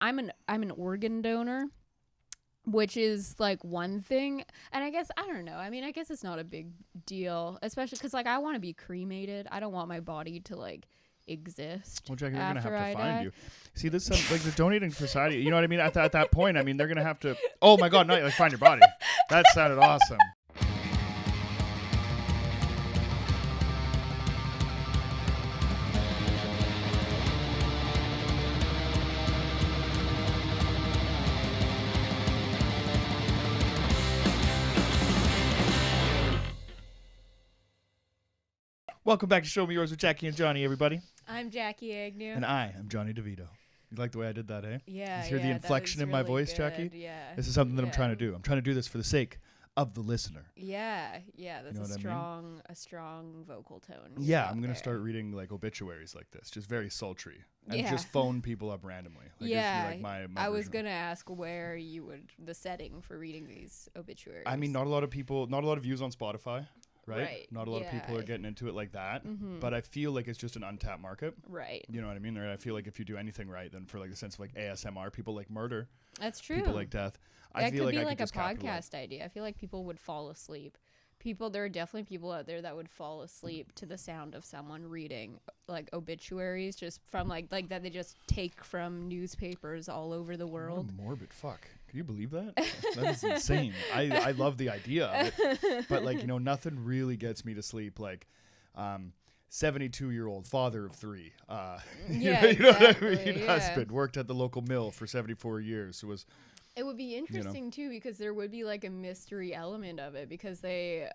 I'm an organ donor, which is like one thing, and I guess I don't know. I mean, I guess it's not a big deal, especially because like I want to be cremated. I don't want my body to like exist. Well, Jackie, they're gonna have to after I find die. you. See, this sounds like the donating society. You know what I mean? At that point, I mean, they're gonna have to. Oh my God, no! Like find your body. That sounded awesome. Welcome back to Show Me Yours with Jackie and Jonny, everybody. I'm Jackie Agnew. And I am Jonny DeVito. You like the way I did that, eh? Yeah, You hear the inflection in my voice, good. Jackie? Yeah. This is something that I'm trying to do. I'm trying to do this for the sake of the listener. Yeah, that's You know a strong vocal tone. Yeah, I'm going to start reading like obituaries like this, just very sultry. And just phone people up randomly. Like, my I was version. going to ask where you would, the setting for reading these obituaries. I mean, not a lot of views on Spotify, right? Not a lot of people are getting into it like that. Mm-hmm. But I feel like it's just an untapped market. Right. You know what I mean? Or I feel like if you do anything right, then for like the sense of like ASMR, people like murder. That's true. People like death. That feel could be I like could a just capitalize. podcast idea. I feel like people would fall asleep. There are definitely people out there that would fall asleep to the sound of someone reading like obituaries just from like that they just take from newspapers all over the world. What a morbid fuck. Can you believe that? That is insane. I love the idea of it. But like, nothing really gets me to sleep like 72-year-old father of 3. Exactly, you know what I mean? yeah. Husband worked at the local mill for 74 years. It would be interesting too because there would be like a mystery element of it because they,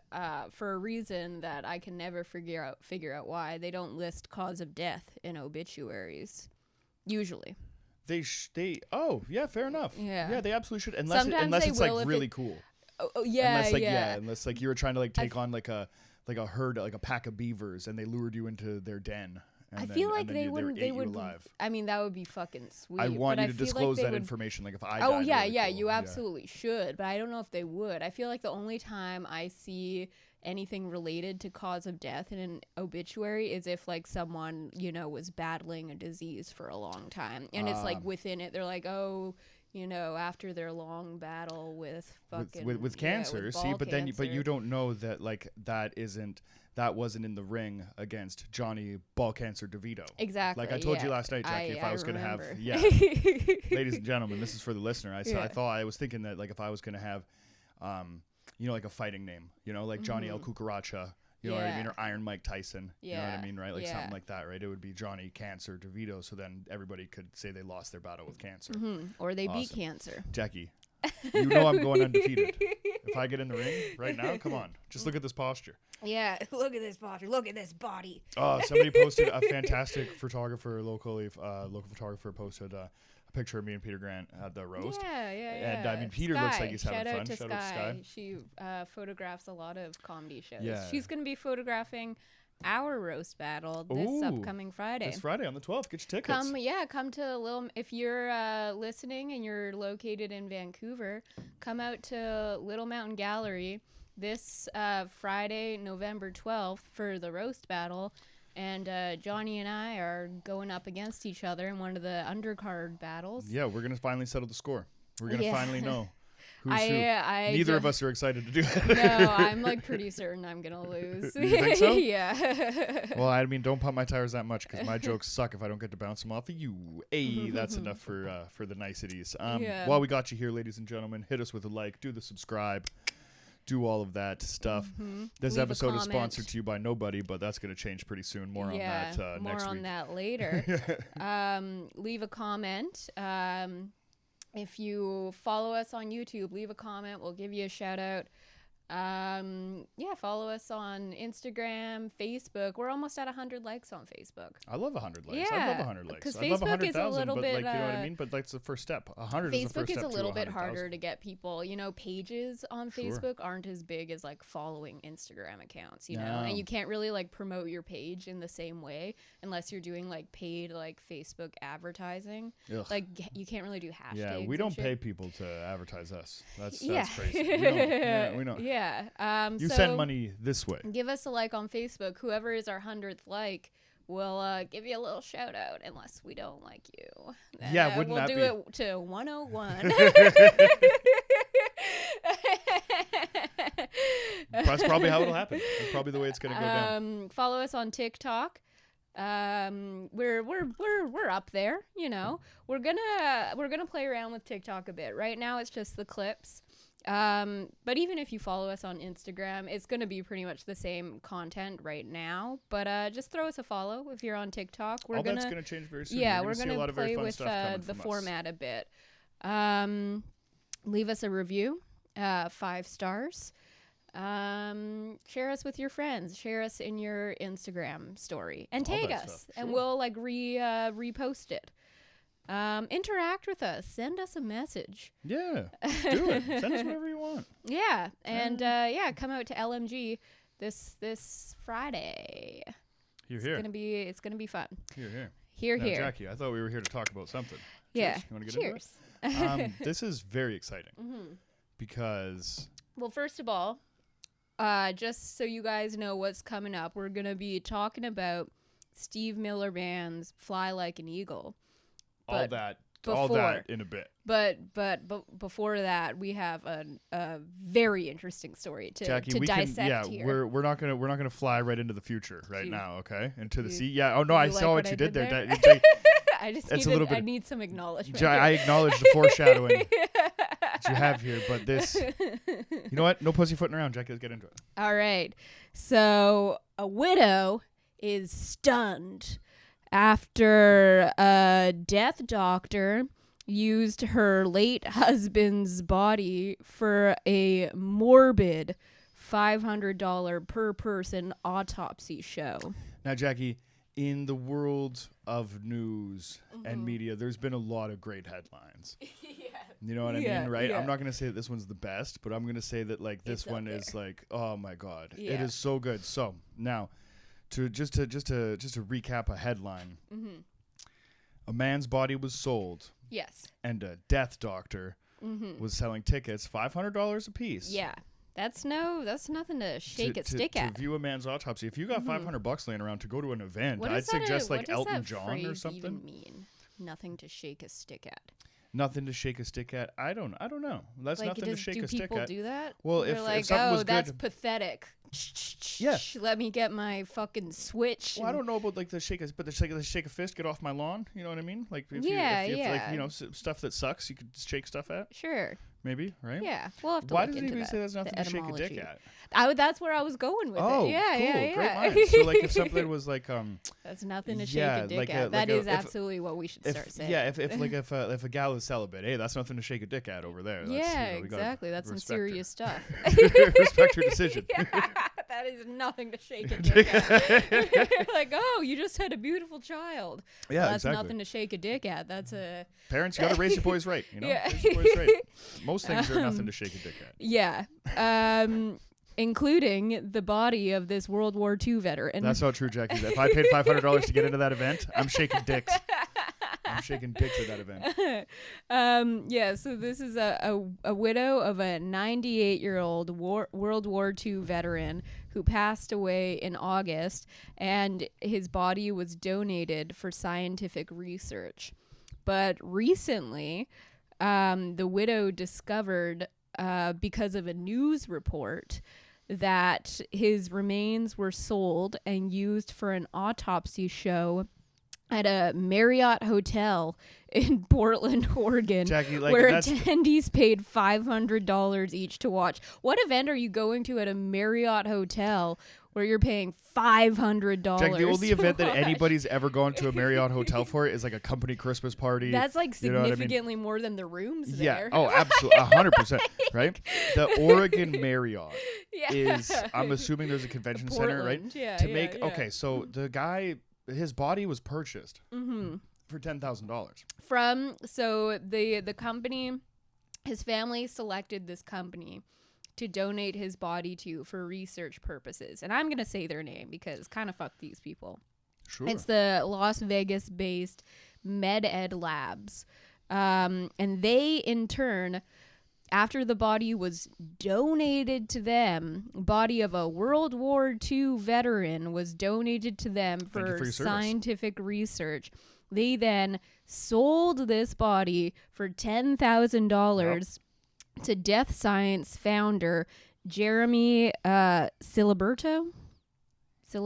for a reason that I can never figure out why they don't list cause of death in obituaries, usually. Oh yeah, fair enough. Yeah, they absolutely should unless it's like really cool. Unless like you were trying to like take on like a herd, like a pack of beavers, and they lured you into their den. I feel like they would. I mean, that would be fucking sweet. I want you to disclose that information. Like if I died. Oh yeah, really cool. You absolutely should. But I don't know if they would. I feel like the only time I see anything related to cause of death in an obituary is if like someone was battling a disease for a long time, and it's like within it, they're like, oh. After their long battle with fucking with cancer. with See, but cancer. but you don't know that like that wasn't in the ring against Jonny Ball Cancer DeVito. Exactly. Like I told you last night, Jackie, if I was going to have ladies and gentlemen, this is for the listener. I was thinking that like if I was going to have like a fighting name, like Johnny El Cucaracha. You know what I mean? Or Iron Mike Tyson. You know what I mean, right? Like something like that, right? It would be Jonny Cancer DeVito, so then everybody could say they lost their battle with cancer. Mm-hmm. Or they beat cancer. Jackie, you know I'm going undefeated. If I get in the ring right now, come on. Just look at this posture. Yeah, look at this posture. Look at this body. Somebody posted a fantastic local photographer posted a picture of me and Peter Grant at the roast. Yeah. And I mean, Peter looks like he's having fun. Shout out to Sky. She photographs a lot of comedy shows. Yeah. She's going to be photographing our roast battle this upcoming Friday. This Friday on the 12th. Get your tickets. Come to if you're listening and you're located in Vancouver, come out to Little Mountain Gallery this Friday, November 12th for the roast battle. And Jonny and I are going up against each other in one of the undercard battles. Yeah, we're going to finally settle the score. We're going to finally know who's who. Neither of us are excited to do it. No, I'm like pretty certain I'm going to lose. You think so? Yeah. Well, I mean, don't pump my tires that much because my jokes suck if I don't get to bounce them off of you. Hey, that's enough for the niceties. While we got you here, ladies and gentlemen, hit us with a like, do the subscribe. Do all of that stuff. Mm-hmm. This episode is sponsored to you by nobody, but that's going to change pretty soon. More on that next week. More on that later. Leave a comment. If you follow us on YouTube, leave a comment. We'll give you a shout out. Follow us on Instagram, Facebook. We're almost at 100 likes on Facebook. I love 100 likes. Yeah, I love 100 likes. Because I love Facebook is a little bit, you know what I mean? But that's the first step. 100 is the first step. Facebook is a little bit 100,000. harder to get people. Pages on Facebook aren't as big as like following Instagram accounts, know? And you can't really like promote your page in the same way unless you're doing like paid like Facebook advertising. Ugh. Like you can't really do hashtags. Yeah, we don't pay people to advertise us. That's crazy. We don't. Yeah. You send money this way. Give us a like on Facebook. Whoever is our 100th like, we'll give you a little shout out unless we don't like you. Then, yeah, wouldn't we'll that do be? it to 101. That's probably how it'll happen. That's probably the way it's gonna go down. Follow us on TikTok. We're up there, you know. We're gonna play around with TikTok a bit. Right now it's just the clips. But even if you follow us on Instagram, it's gonna be pretty much the same content right now. But just throw us a follow if you're on TikTok. That's gonna change very soon. Yeah, we're gonna play with the format a bit. Leave us a review, 5 stars. Share us with your friends. Share us in your Instagram story and tag us, and we'll like repost it. Interact with us. Send us a message. Yeah, do it. Send us whatever you want. Yeah, and come out to LMG this Friday. It's gonna be fun. Here. Now, Jackie, I thought we were here to talk about something. Yeah. Cheers. You want to get into it? This is very exciting because. Well, first of all, just so you guys know what's coming up, we're gonna be talking about Steve Miller Band's "Fly Like an Eagle." All that in a bit. But before that, we have a very interesting story to dissect here. We're not gonna fly right into the future now, okay? Into the sea. Yeah. Oh no, I saw what you did there. I need some acknowledgement. I acknowledge the foreshadowing that you have here, but this, you know what? No pussyfooting around, Jackie. Let's get into it. All right. So a widow is stunned after a death doctor used her late husband's body for a morbid $500 per person autopsy show. Now, Jackie, in the world of news and media, there's been a lot of great headlines. You know what I mean, right? Yeah. I'm not going to say that this one's the best, but I'm going to say that like this one is like, oh my God, it is so good. So now, to recap a headline, a man's body was sold. Yes. And a death doctor was selling tickets $500 a piece. Yeah. That's nothing to shake a stick at. To view a man's autopsy. If you got $500 laying around to go to an event, I'd suggest like Elton John or something. What does that phrase even mean? Nothing to shake a stick at. Nothing to shake a stick at. I don't know. That's like nothing to shake a stick at. Do people do that? Well, if something was that's good, pathetic. Yeah. Let me get my fucking switch. Well, I don't know about like the shake a fist, get off my lawn. You know what I mean? Like if like stuff that sucks, you could shake stuff at. Sure. Say that's nothing to shake a dick at? That's where I was going with it. Yeah, cool. yeah. Great minds. So like if something was like that's nothing to shake a dick at. That is absolutely what we should start saying. Yeah, if a gal is celibate, hey, that's nothing to shake a dick at over there. That's, exactly. That's some serious stuff. Respect her decision. That is nothing to shake a dick at. Like, oh, you just had a beautiful child. Yeah, well, that's nothing to shake a dick at. That's a parents. You got to raise your boys right. You know, raise your boys right. Most things are nothing to shake a dick at. Yeah. Including the body of this World War II veteran. That's not true, Jackie. If I paid $500 to get into that event, I'm shaking dicks. I'm shaking dicks at that event. So this is a widow of a 98-year-old World War II veteran who passed away in August, and his body was donated for scientific research. But recently, the widow discovered, because of a news report, that his remains were sold and used for an autopsy show at a Marriott hotel in Portland, Oregon, Jackie, where attendees paid $500 each to watch. What event are you going to at a Marriott hotel where you're paying $500? Jackie, the only event that anybody's ever gone to a Marriott hotel for is like a company Christmas party. That's like significantly more than the rooms there. Oh, absolutely. 100%. Right? The Oregon Marriott is, I'm assuming there's a convention center, right? Yeah. Okay, so the guy, his body was purchased for $10,000. So the company, his family selected this company to donate his body to for research purposes. And I'm going to say their name because kind of fuck these people. Sure. It's the Las Vegas-based MedEd Labs. And they, in turn, After the body was donated to them, body of a World War II veteran was donated to them for scientific research. They then sold this body for $10,000 to death science founder Jeremy Ciliberto. Is he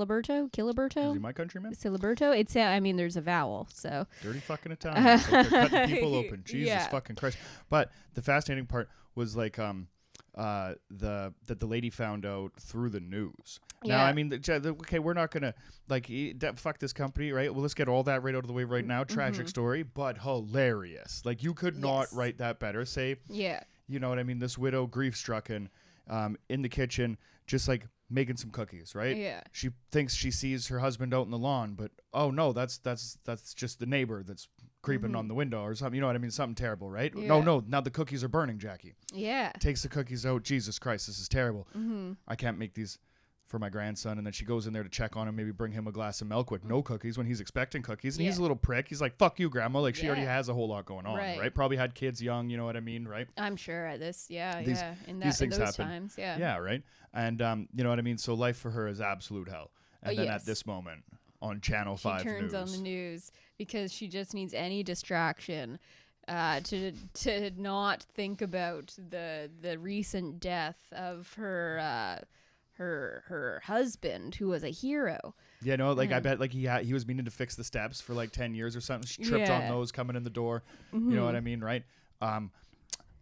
my countryman? Ciliberto. It's I mean, there's a vowel, so dirty fucking Italians. Like they're cutting people open. Jesus fucking Christ! But the fascinating part was like that the lady found out through the news. Now, I mean, okay, we're not gonna like fuck this company, right? Well, let's get all that right out of the way right now. Tragic story, but hilarious. Like you could not write that better. Say, you know what I mean? This widow, grief stricken, in the kitchen, just like making some cookies, right? Yeah. She thinks she sees her husband out in the lawn, but oh no, that's just the neighbor that's creeping on the window or something. You know what I mean? Something terrible, right? Yeah. No, now the cookies are burning, Jackie. Yeah. Takes the cookies out. Jesus Christ, this is terrible. I can't make these for my grandson. And then she goes in there to check on him, maybe bring him a glass of milk with no cookies when he's expecting cookies. And he's a little prick. He's like, fuck you, grandma. Like she already has a whole lot going on, right? Probably had kids young, you know what I mean, right? I'm sure at this, in these things those happen. times, Yeah, right? And you know what I mean? So life for her is absolute hell. And then at this moment on Channel 5 News. She turns on the news because she just needs any distraction to not think about the recent death of her husband, who was a hero. Yeah, no, like I bet like he was meaning to fix the steps for like 10 years or something. She tripped on those coming in the door. You know what I mean, right?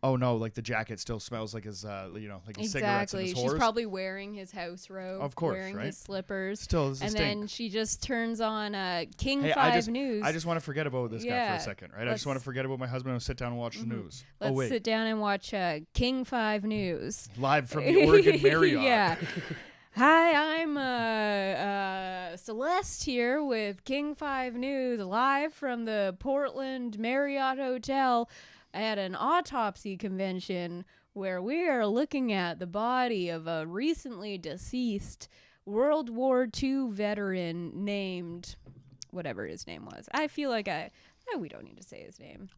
Oh no, like the jacket still smells like his like his cigarettes and his She's probably wearing his house robe, of course, wearing right? his slippers. Still, and then she just turns on King 5 News. I just want to forget about this guy for a second, right? I just want to forget about my husband and sit down and watch the news. Let's sit down and watch King 5 News. Live from the Oregon Marriott. Yeah. Hi, I'm Celeste here with King 5 News, live from the Portland Marriott Hotel at an autopsy convention where we are looking at the body of a recently deceased World War II veteran named whatever his name was. I feel like we don't need to say his name.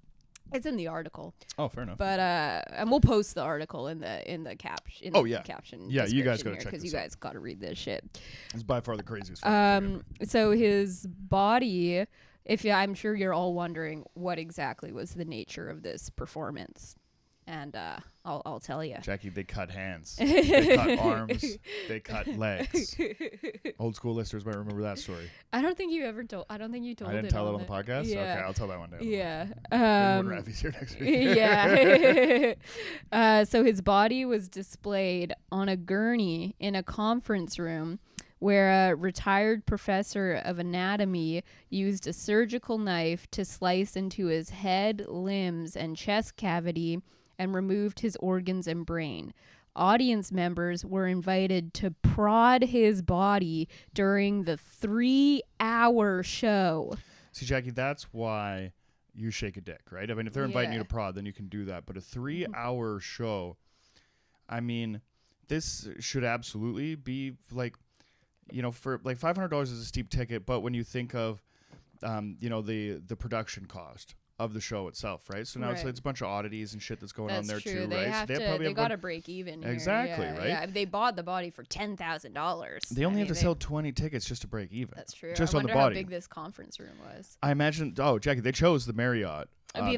It's in the article. Oh, fair enough. But and we'll post the article in the caption. Caption. Yeah, you guys gotta check because you guys gotta read this shit. It's by far the craziest. So his body. I'm sure you're all wondering what exactly was the nature of this performance, and I'll tell you. Jackie, they cut hands, they cut arms, they cut legs. Old school listeners might remember that story. I don't think you told it. I didn't tell it on the podcast. Yeah. Okay, I'll tell that one day. Yeah. Here next week. Yeah. So his body was displayed on a gurney in a conference room, where a retired professor of anatomy used a surgical knife to slice into his head, limbs, and chest cavity and removed his organs and brain. Audience members were invited to prod his body during the 3-hour show. See, Jackie, that's why you shake a dick, right? I mean, if they're inviting you to prod, then you can do that. But a 3-hour show, I mean, this should absolutely be like, you know, for like $500 is a steep ticket, but when you think of, you know, the production cost of the show itself, right? So now it's a bunch of oddities and shit that's going on there too, they right? Have so they got to break even. Exactly, here. right? Yeah, they bought the body for $10,000. They only have to sell 20 tickets just to break even. That's true. Just I on the wonder body. how big this conference room was. I imagine. Oh, Jackie, they chose the Marriott.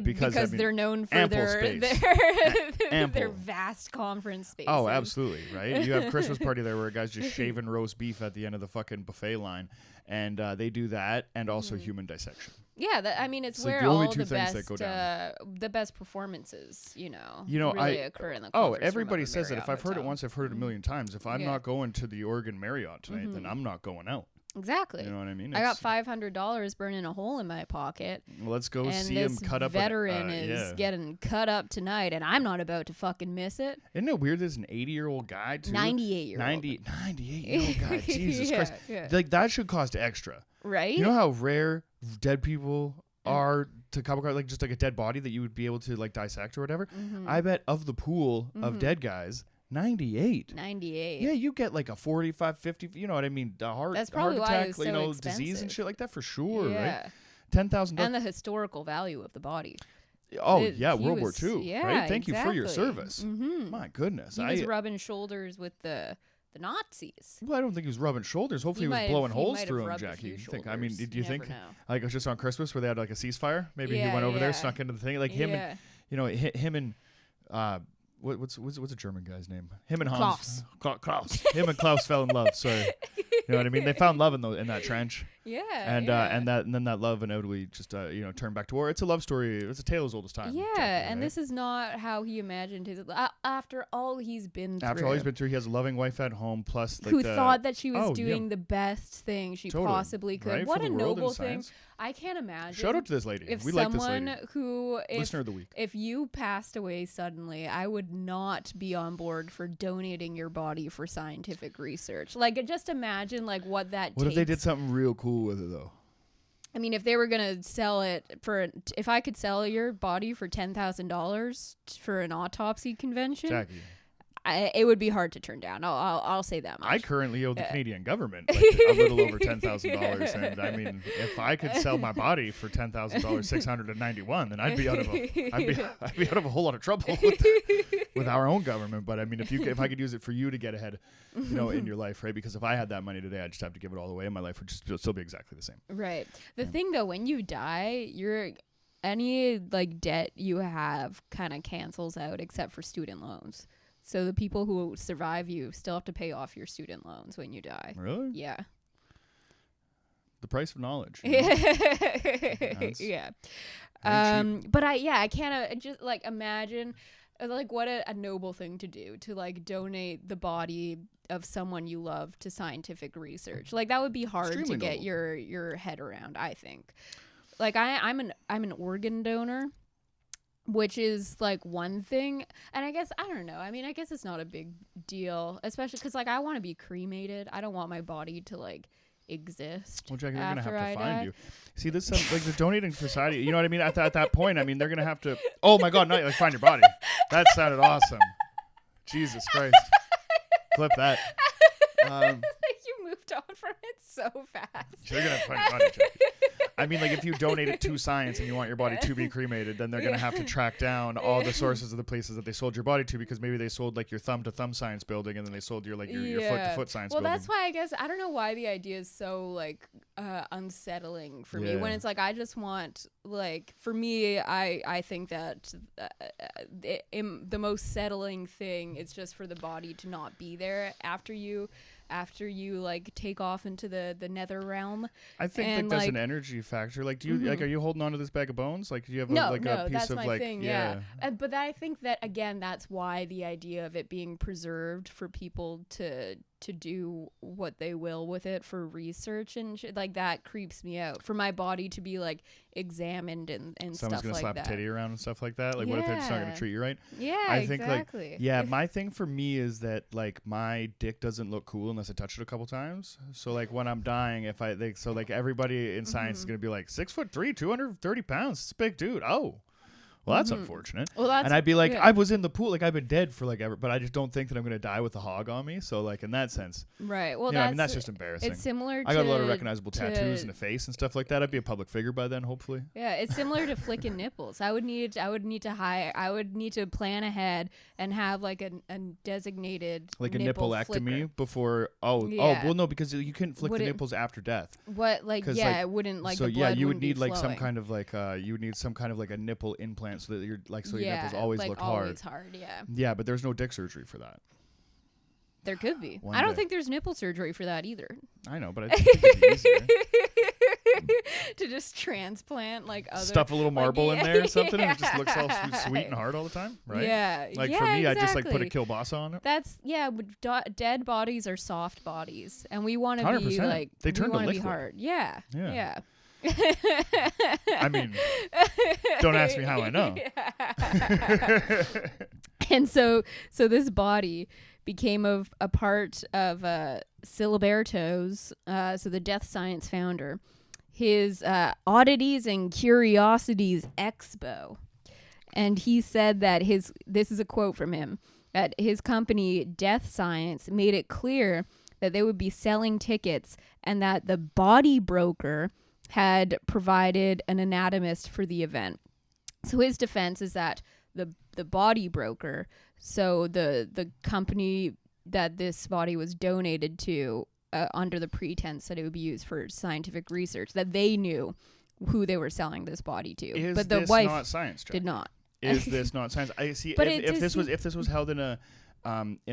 Because I mean, they're known for their vast conference spaces. Oh, absolutely, right? You have Christmas party there where a guy's just shaving roast beef at the end of the fucking buffet line, and they do that, and also human dissection. Yeah, I mean, it's where all the best performances, really occur in the conference room everybody of a says that. Marriott If I've heard it hotel. once, I've heard it a million times. If I'm not going to the Oregon Marriott tonight, then I'm not going out. Exactly. You know what I mean? I got $500 burning a hole in my pocket. Let's go see him cut up. Veteran is getting cut up tonight, and I'm not about to fucking miss it. Isn't it weird? There's an 80-year-old guy too. 98-year-old. 98-year-old guy. Jesus Christ! Yeah. Like that should cost extra, right? You know how rare dead people are to come across, like just like a dead body that you would be able to like dissect or whatever. I bet of the pool of dead guys. 98. Yeah, you get like a 45, 50, you know what I mean? That's probably heart why attack, it was so expensive. Disease and shit like that for sure, yeah. right? $10,000. And the historical value of the body. World War II. Yeah, right? Thank exactly. you for your service. Mm-hmm. My goodness. He was rubbing shoulders with the Nazis. Well, I don't think he was rubbing shoulders. Hopefully he was blowing holes through him, Jackie. Do you think like just on Christmas where they had like a ceasefire? Maybe he went over there, snuck into the thing, like him and him and what's a German guy's name? Him and Hans. Klaus. Him and Klaus fell in love. Sorry. You know what I mean? They found love in that trench. Yeah. And then that love inevitably just turned back to war. It's a love story. It's a tale as old as time. Yeah, Jackie, and right? this is not how he imagined his. After all he's been through. After all he's been through, he has a loving wife at home. Plus, who thought that she was doing the best thing she possibly could. Right? What a noble thing! I can't imagine. Shout out to this lady. If we someone like this lady. who, Listener of the week. If you passed away suddenly, I would not be on board for donating your body for scientific research. Like, just imagine like what that. What if they did something real cool with it though? I mean, if they were gonna sell it if I could sell your body for $10,000 for an autopsy convention, Jackie, it would be hard to turn down. I'll say that much. I currently owe the Canadian government like a little over $10,000, and I mean, if I could sell my body for $10,000, 691, then I'd be out of a whole lot of trouble with our own government. But I mean, if I could use it for you to get ahead, in your life, right? Because if I had that money today, I'd just have to give it all away, and my life would still be exactly the same. Right. The thing though, when you die, any like debt you have kind of cancels out, except for student loans. So the people who survive you still have to pay off your student loans when you die. Really? Yeah. The price of knowledge. Yeah. But I can't just like imagine like what a noble thing to do, to like donate the body of someone you love to scientific research. Like that would be hard Extremely to get your head around, I think. Like I'm an organ donor, which is like one thing, and I guess I don't know. I mean, I guess it's not a big deal, especially because like I want to be cremated. I don't want my body to like exist. Well, Jackie, they're gonna have to find you. See, this like the donating society. You know what I mean? At that point, I mean, they're gonna have to. Oh my God, not like find your body. That sounded awesome. Jesus Christ, clip that. You moved on from it so fast. They're gonna find your body, Jackie. I mean, like if you donate it to science and you want your body to be cremated, then they're going to have to track down all the sources of the places that they sold your body to, because maybe they sold like your thumb to thumb science building, and then they sold your foot to foot science building. Well, that's why I guess I don't know why the idea is so like unsettling for me, when it's like I just want, like, for me, I think that the most settling thing is just for the body to not be there after you like take off into the nether realm. I think there's an energy factor. Like, do you like, are you holding on to this bag of bones? Like, do you have a piece that's of my like thing, but I think that again, that's why the idea of it being preserved for people to do what they will with it for research and shit, like that creeps me out. For my body to be like examined and someone's stuff like that. Someone's gonna slap a titty around and stuff like that. Like, what if they're just not gonna treat you right? Yeah, I think exactly. Like, my thing for me is that like my dick doesn't look cool unless I touch it a couple times. So like when I'm dying, like everybody in science is gonna be like 6'3", 230 pounds. It's a big dude. Oh. Well, that's unfortunate. Well, and I'd be like, I was in the pool, like I've been dead for like ever, but I just don't think that I'm gonna die with a hog on me. So like in that sense, right? Well, that's just embarrassing. It's similar. I got a lot of recognizable tattoos in the face and stuff like that. I'd be a public figure by then, hopefully. Yeah, it's similar to flicking nipples. I would need to plan ahead and have like a designated like a nippleectomy before. Well, no, because you couldn't flick the nipples after death. What like it wouldn't like. So the blood you would need like flowing. some kind of like a nipple implant so that you're like your nipples always look hard. Always hard, yeah. Yeah, but there's no dick surgery for that. There could be. I don't think there's nipple surgery for that either. I know, but I think it'd be easier. To just transplant like other stuff a little marble in there or something, and it just looks all sweet and hard all the time, right? Yeah. Like for me, I just like put a kielbasa on it. That's dead bodies are soft bodies, and we want to be like they turn to liquid. Be hard. Yeah. I mean, don't ask me how I know. And so this body became a part of Siliberto's, so the death science founder, his Oddities and Curiosities Expo. And he said that this is a quote from him, that his company, Death Science, made it clear that they would be selling tickets, and that the body broker had provided an anatomist for the event. So his defense is that the body broker, so the company that this body was donated to under the pretense that it would be used for scientific research, that they knew who they were selling this body to. But the wife not science, did not. Is this not science? I see. But if this was held in a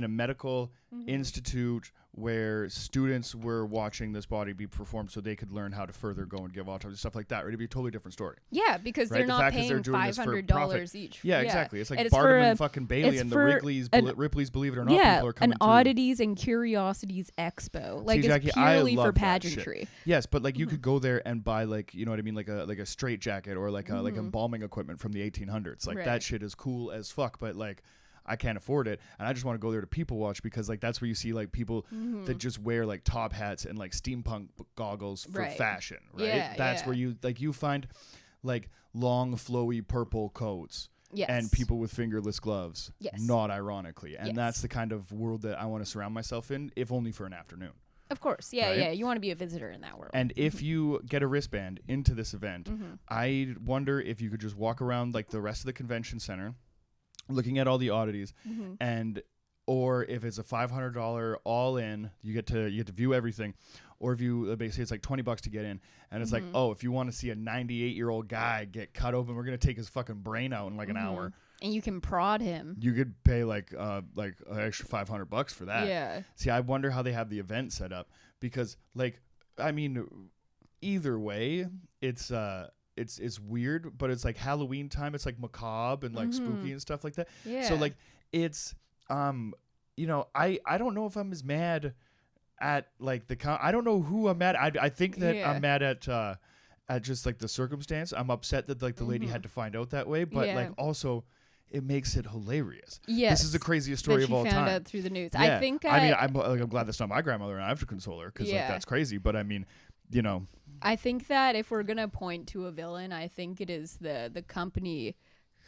medical institute where students were watching this body be performed so they could learn how to further go and give autopsy, stuff like that, right? It'd be a totally different story. Yeah, because they're not paying $500 each. Yeah, exactly. It's like Barnum and fucking Bailey and the Ripley's Believe It or Not people are coming an Oddities and Curiosities Expo. Like, see, Jackie, it's purely for pageantry. Yes, but like you could go there and buy, like, you know what I mean, like a straight jacket or like like embalming equipment from the 1800s. Like that shit is cool as fuck, but like I can't afford it, and I just want to go there to people watch because like that's where you see like people that just wear like top hats and like steampunk goggles for fashion, right? Yeah, that's where you find like long flowy purple coats. Yes. And people with fingerless gloves. Yes. Not ironically. And that's the kind of world that I want to surround myself in, if only for an afternoon. Of course. Yeah, right? Yeah. You want to be a visitor in that world. And if you get a wristband into this event, I wonder if you could just walk around like the rest of the convention center, looking at all the oddities, and or if it's a $500 all in, you get to view everything, or if you basically it's like $20 to get in, and it's like, oh, if you want to see a 98-year-old guy get cut open, we're gonna take his fucking brain out in like an hour, and you can prod him. You could pay like an extra $500 for that. Yeah. See, I wonder how they have the event set up, because like, I mean, either way, it's weird, but it's like Halloween time. It's like macabre and like spooky and stuff like that. Yeah. So like it's you know, I don't know if I'm as mad at like I don't know who I'm mad at. I think that I'm mad at just like the circumstance. I'm upset that like the lady had to find out that way, but like also it makes it hilarious. Yes. This is the craziest story of all time. Found out through the news. Yeah. I think I'm glad that's not my grandmother and I have to console her because like that's crazy, but I mean, you know, I think that if we're gonna point to a villain, I think it is the company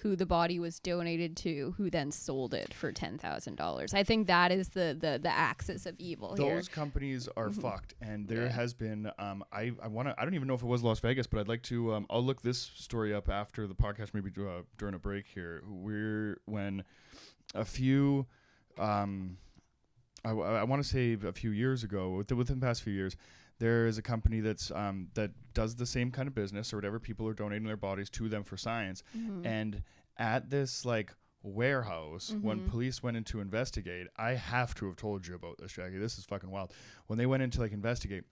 who the body was donated to, who then sold it for $10,000. I think that is the axis of evil. Those companies are fucked, and there has been I don't even know if it was Las Vegas, but I'd like to I'll look this story up after the podcast, maybe during a break here. When a few I want to say a few years ago, within the past few years, there is a company that's that does the same kind of business or whatever. People are donating their bodies to them for science. And at this like warehouse, when police went in to investigate, I have to have told you about this, Jackie. This is fucking wild. When they went in to like investigate,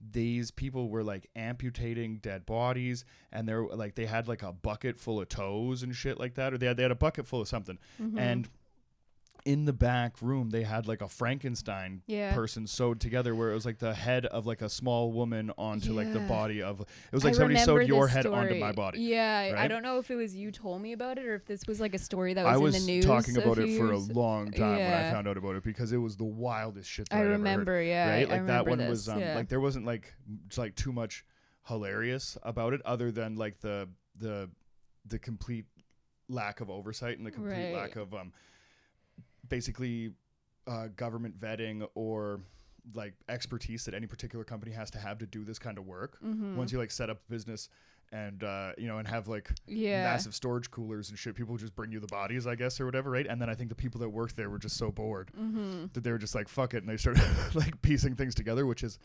these people were like amputating dead bodies, and they're like they had like a bucket full of toes and shit like that, or they had a bucket full of something. And in the back room, they had like a Frankenstein person sewed together, where it was like the head of like a small woman onto like the body of. It was like somebody sewed your head onto my body. Yeah, right? I don't know if it was you told me about it or if this was like a story that was in the news. I was talking about it for a long time when I found out about it, because it was the wildest shit that I remember. Ever heard, yeah, right? Like I remember that one this, was like there wasn't like too much hilarious about it, other than like the complete lack of oversight and the complete lack of basically government vetting or like expertise that any particular company has to have to do this kind of work. Once you like set up a business and you know, and have like massive storage coolers and shit, people just bring you the bodies, I guess, or whatever, right? And then I think the people that worked there were just so bored that they were just like, fuck it, and they started like piecing things together, which is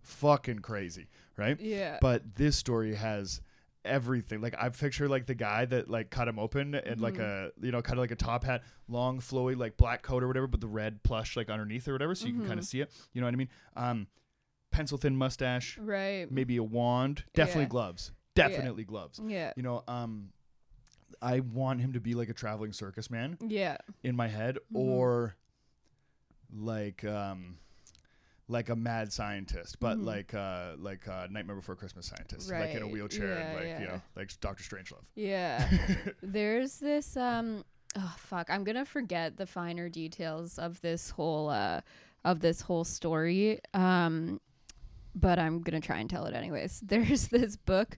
fucking crazy, right? Yeah. But this story has everything. Like I picture like the guy that like cut him open and like a, you know, kind of like a top hat, long flowy like black coat or whatever, but the red plush like underneath or whatever, so you can kind of see it, you know what I mean? Pencil thin mustache, right? Maybe a wand, definitely gloves, gloves, you know. I want him to be like a traveling circus man in my head, or like a mad scientist, but like Nightmare Before Christmas scientist, like in a wheelchair, and like you know, like Dr. Strangelove. Yeah. There's this oh fuck, I'm gonna forget the finer details of this whole story, but I'm gonna try and tell it anyways. There's this book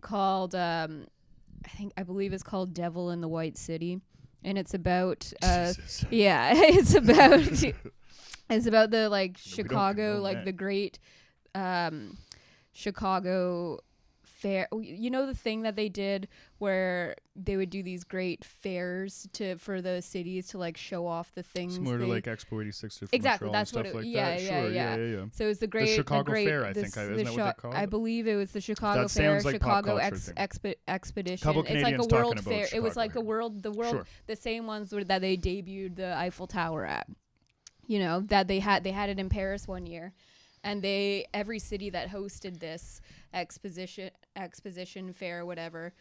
called I believe it's called Devil in the White City, and it's about it's about the like Chicago, like the great Chicago fair. You know the thing that they did where they would do these great fairs for the cities to like show off the things. Similar to like Expo 86 to exactly. Montreal That's and what stuff it. like Yeah, that. yeah, Sure, yeah. So it was the Chicago great, Fair. I think isn't that what they're called? I believe it was the Chicago Fair, like Chicago Expedition. Expedition. Couple It's like Canadians a world talking fair. about It was like Chicago. the same ones that they debuted the Eiffel Tower at. You know, that they had it in Paris one year, and every city that hosted this exposition fair, whatever,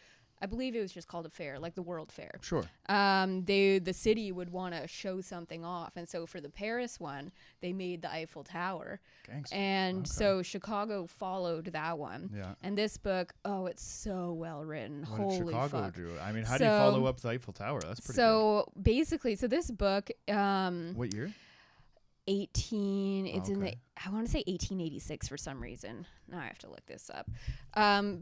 I believe it was just called a fair, like the World Fair. Sure. The city would want to show something off, and so for the Paris one, they made the Eiffel Tower. Gangster. And so Chicago followed that one. Yeah. And this book, it's so well written. What Holy did Chicago fuck. do? I mean, how do you follow up the Eiffel Tower? That's pretty good. Basically, this book, what year? 18 it's in the I want to say 1886 for some reason. Now I have to look this up.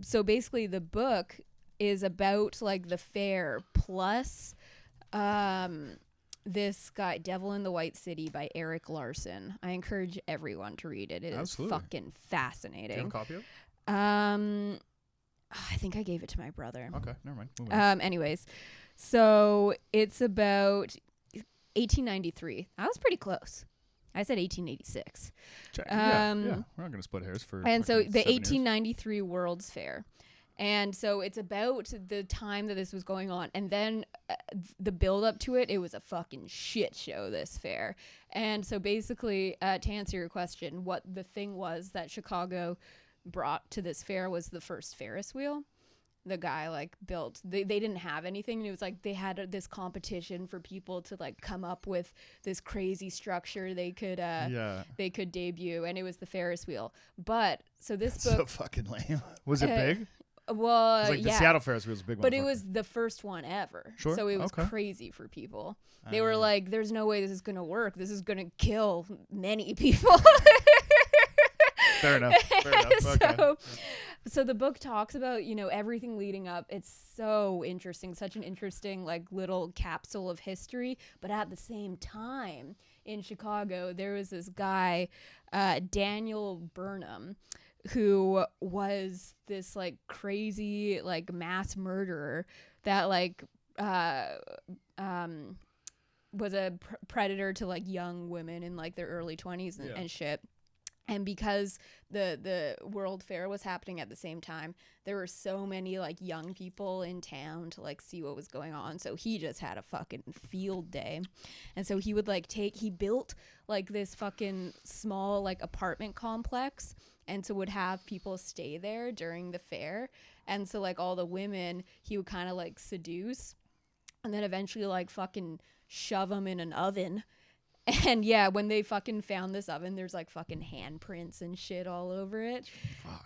So basically the book is about like the fair plus this guy, Devil in the White City by Eric Larson. I encourage everyone to read it. It is fucking fascinating. Do you have a copy of it? I think I gave it to my brother. Okay, never mind. Anyways, so it's about 1893. I was pretty close. I said 1886. Yeah, we're not going to split hairs for. And so the 1893 World's Fair. And so it's about the time that this was going on. And then the build up to it, it was a fucking shit show, this fair. And so basically, to answer your question, what the thing was that Chicago brought to this fair was the first Ferris wheel. The guy like built, they didn't have anything. And it was like they had this competition for people to like come up with this crazy structure they could debut. And it was the Ferris wheel. But so this book. So fucking lame. Was it big? Well, like the Seattle Ferris wheel was a big one. But it was the first one ever. Sure. So it was crazy for people. They were like, there's no way this is going to work. This is going to kill many people. Fair enough. Okay. So the book talks about, you know, everything leading up. It's so interesting, such an interesting like little capsule of history. But at the same time, in Chicago, there was this guy, Daniel Burnham, who was this like crazy like mass murderer that like was a predator to like young women in like their early 20s and shit. And because the World Fair was happening at the same time, there were so many like young people in town to like see what was going on. So he just had a fucking field day. And so he would like he built like this fucking small like apartment complex, and so would have people stay there during the fair. And so like all the women he would kind of like seduce, and then eventually like fucking shove them in an oven. And yeah, when they fucking found this oven, there's like fucking handprints and shit all over it.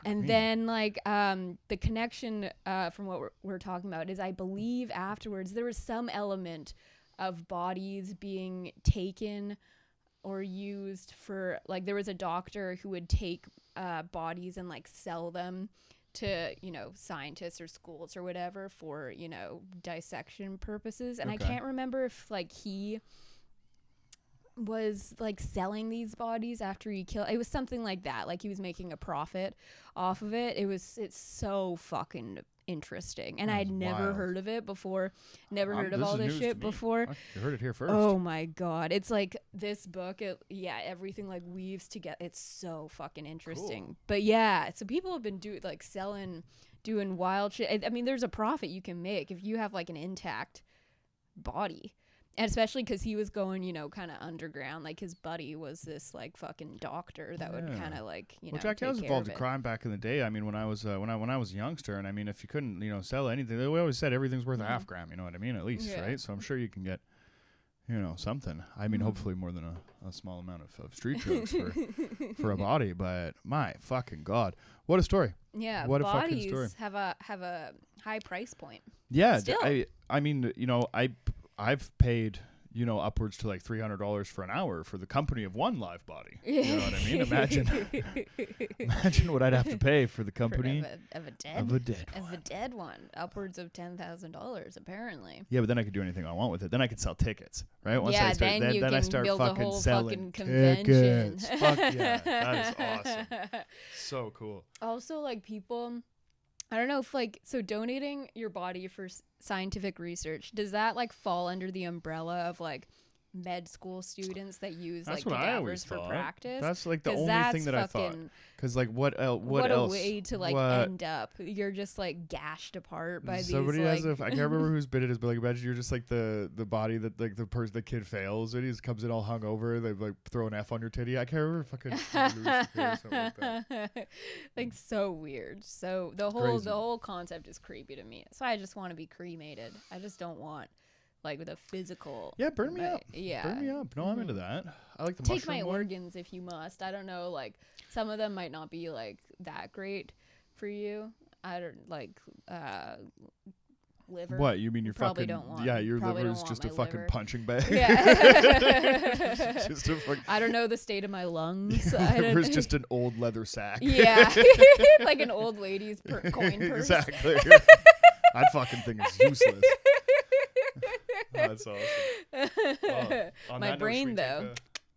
Then like the connection from what we're talking about is I believe afterwards there was some element of bodies being taken or used for like there was a doctor who would take bodies and like sell them to, you know, scientists or schools or whatever for, you know, dissection purposes. And I can't remember if like he was like selling these bodies after he killed. It was something like that. Like he was making a profit off of it. It's so fucking interesting. And I had never heard of it before. Never heard of all this shit before. You heard it here first. Oh my God. It's like this book, everything like weaves together. It's so fucking interesting. Cool. But yeah, so people have been doing wild shit. I mean, there's a profit you can make if you have like an intact body. And especially because he was going, you know, kind of underground. Like his buddy was this like fucking doctor that would kind of like, you know, Jack, I was involved in crime back in the day. I mean, when I was a youngster, and I mean, if you couldn't, you know, sell anything, we always said everything's worth a half gram. You know what I mean? At least, right? So I'm sure you can get, you know, something. I mean, hopefully more than a small amount of street drugs for a body. But my fucking God, what a story! Yeah, what a fucking story. Have a high price point. Yeah, still. I mean, you know, I've paid, you know, upwards to like $300 for an hour for the company of one live body. You know what I mean? Imagine what I'd have to pay for the company of a dead one. Upwards of $10,000 apparently. Yeah, but then I could do anything I want with it. Then I could sell tickets, right? Once I start, then I start build fucking a whole selling fucking convention. Fuck yeah, that is awesome. So cool. Also, like people I don't know if like, so donating your body for scientific research, does that like fall under the umbrella of like med school students that use That's like what I always cadavers for thought. practice? That's like the only thing that I thought. Because like what else? What a way to like end up. You're just like gashed apart by somebody these. Has I can't remember whose bit it is, but like imagine you're just like the body that like the kid fails and he just comes in all hungover. They like throw an F on your titty. I can't remember fucking something like that. Like so weird. So the whole concept is creepy to me. So I just want to be cremated. I just don't want like with a physical. Yeah, burn me up. Yeah, burn me up. No, I'm into that. I like the take my one. organs if you must. I don't know. Like some of them might not be like that great for you. I don't like liver. What you mean? Your probably fucking don't want. Yeah, your probably liver is just a fucking liver. punching bag. Yeah. Just a fucking. I don't know the state of my lungs. Your liver's just an old leather sack. Yeah, like an old lady's coin purse. Exactly. That fucking thing is useless. Oh, that's awesome. My brain, though.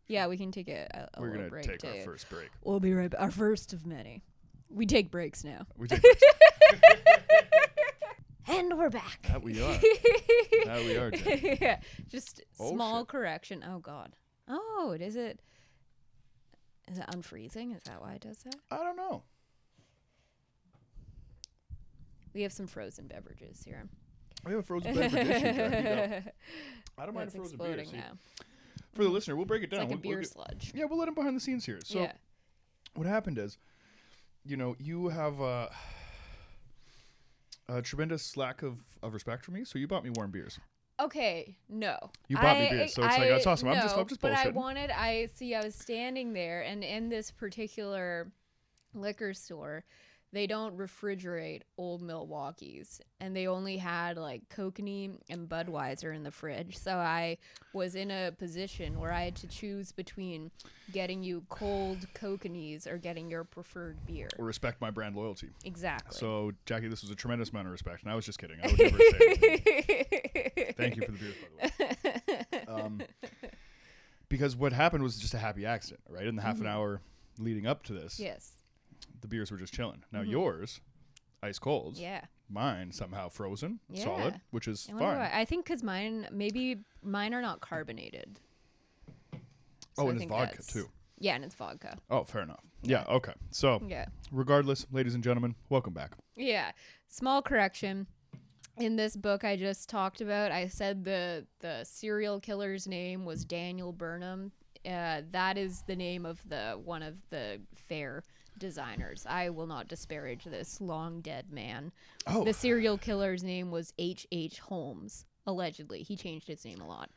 Yeah, we can take a we're little gonna break. Take our first break. We'll be right back. Our first of many. We take breaks now. We take breaks. And we're back. That we are. That we are, Jen. Yeah, just small shit. correction. Oh, God. Oh, is it unfreezing? Is that why it does that? I don't know. We have some frozen beverages here. We have a frozen beverage issue, Jackie. I don't mind a frozen beer. Now. For the listener, we'll break it down. It's like a beer we'll sludge. Yeah, we'll let him behind the scenes here. So what happened is, you have a tremendous lack of respect for me, so you bought me warm beers. Okay, no. You bought me beers, so it's like, that's awesome. No, I'm just bullshitting. But I was standing there, and in this particular liquor store, they don't refrigerate old Milwaukee's, and they only had like Kokanee and Budweiser in the fridge. So I was in a position where I had to choose between getting you cold Kokanees or getting your preferred beer. Or respect my brand loyalty. Exactly. So, Jackie, this was a tremendous amount of respect, and I was just kidding. I would never say anything. Thank you for the beers, by the way. Because what happened was just a happy accident, right? In the half an hour leading up to this. Yes. The beers were just chilling. Now yours, ice cold. Yeah. Mine somehow frozen, solid, which is fine. I think because mine are not carbonated. So and it's vodka too. Yeah, and it's vodka. Oh, fair enough. Yeah, okay. So, regardless, ladies and gentlemen, welcome back. Yeah. Small correction. In this book I just talked about, I said the serial killer's name was Daniel Burnham. That is the name of one of the fair designers. I will not disparage this long dead man. Oh. The serial killer's name was H.H. Holmes. Allegedly. He changed his name a lot.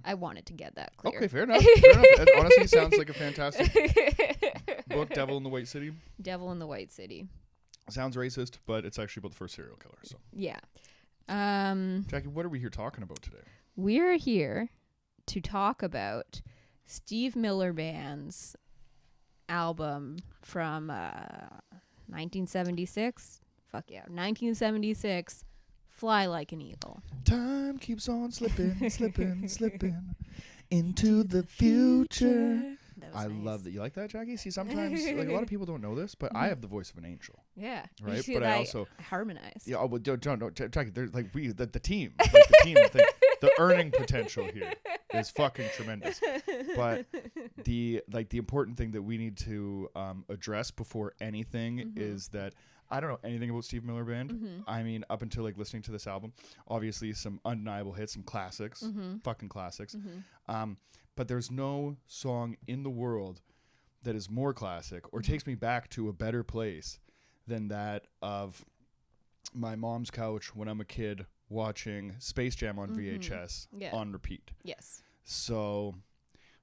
I wanted to get that clear. Okay, fair enough. It honestly sounds like a fantastic book, Devil in the White City. Devil in the White City. Sounds racist, but it's actually about the first serial killer. So yeah. Jackie, what are we here talking about today? We're here to talk about Steve Miller Band's album from 1976. Fuck yeah, 1976. Fly Like an Eagle. Time keeps on slipping, slipping, slipping into the future. I love that. You like that, Jackie? See, sometimes like a lot of people don't know this, but I have the voice of an angel. Yeah, right. But I also harmonize. Yeah. Oh, well, don't, Jackie. There's like the team, like the team thing. The earning potential here is fucking tremendous. But the important thing that we need to address before anything is that I don't know anything about Steve Miller Band. I mean, up until like listening to this album, obviously some undeniable hits, some classics, fucking classics. But there's no song in the world that is more classic or takes me back to a better place than that of my mom's couch when I'm a kid watching Space Jam on VHS on repeat. Yes. So,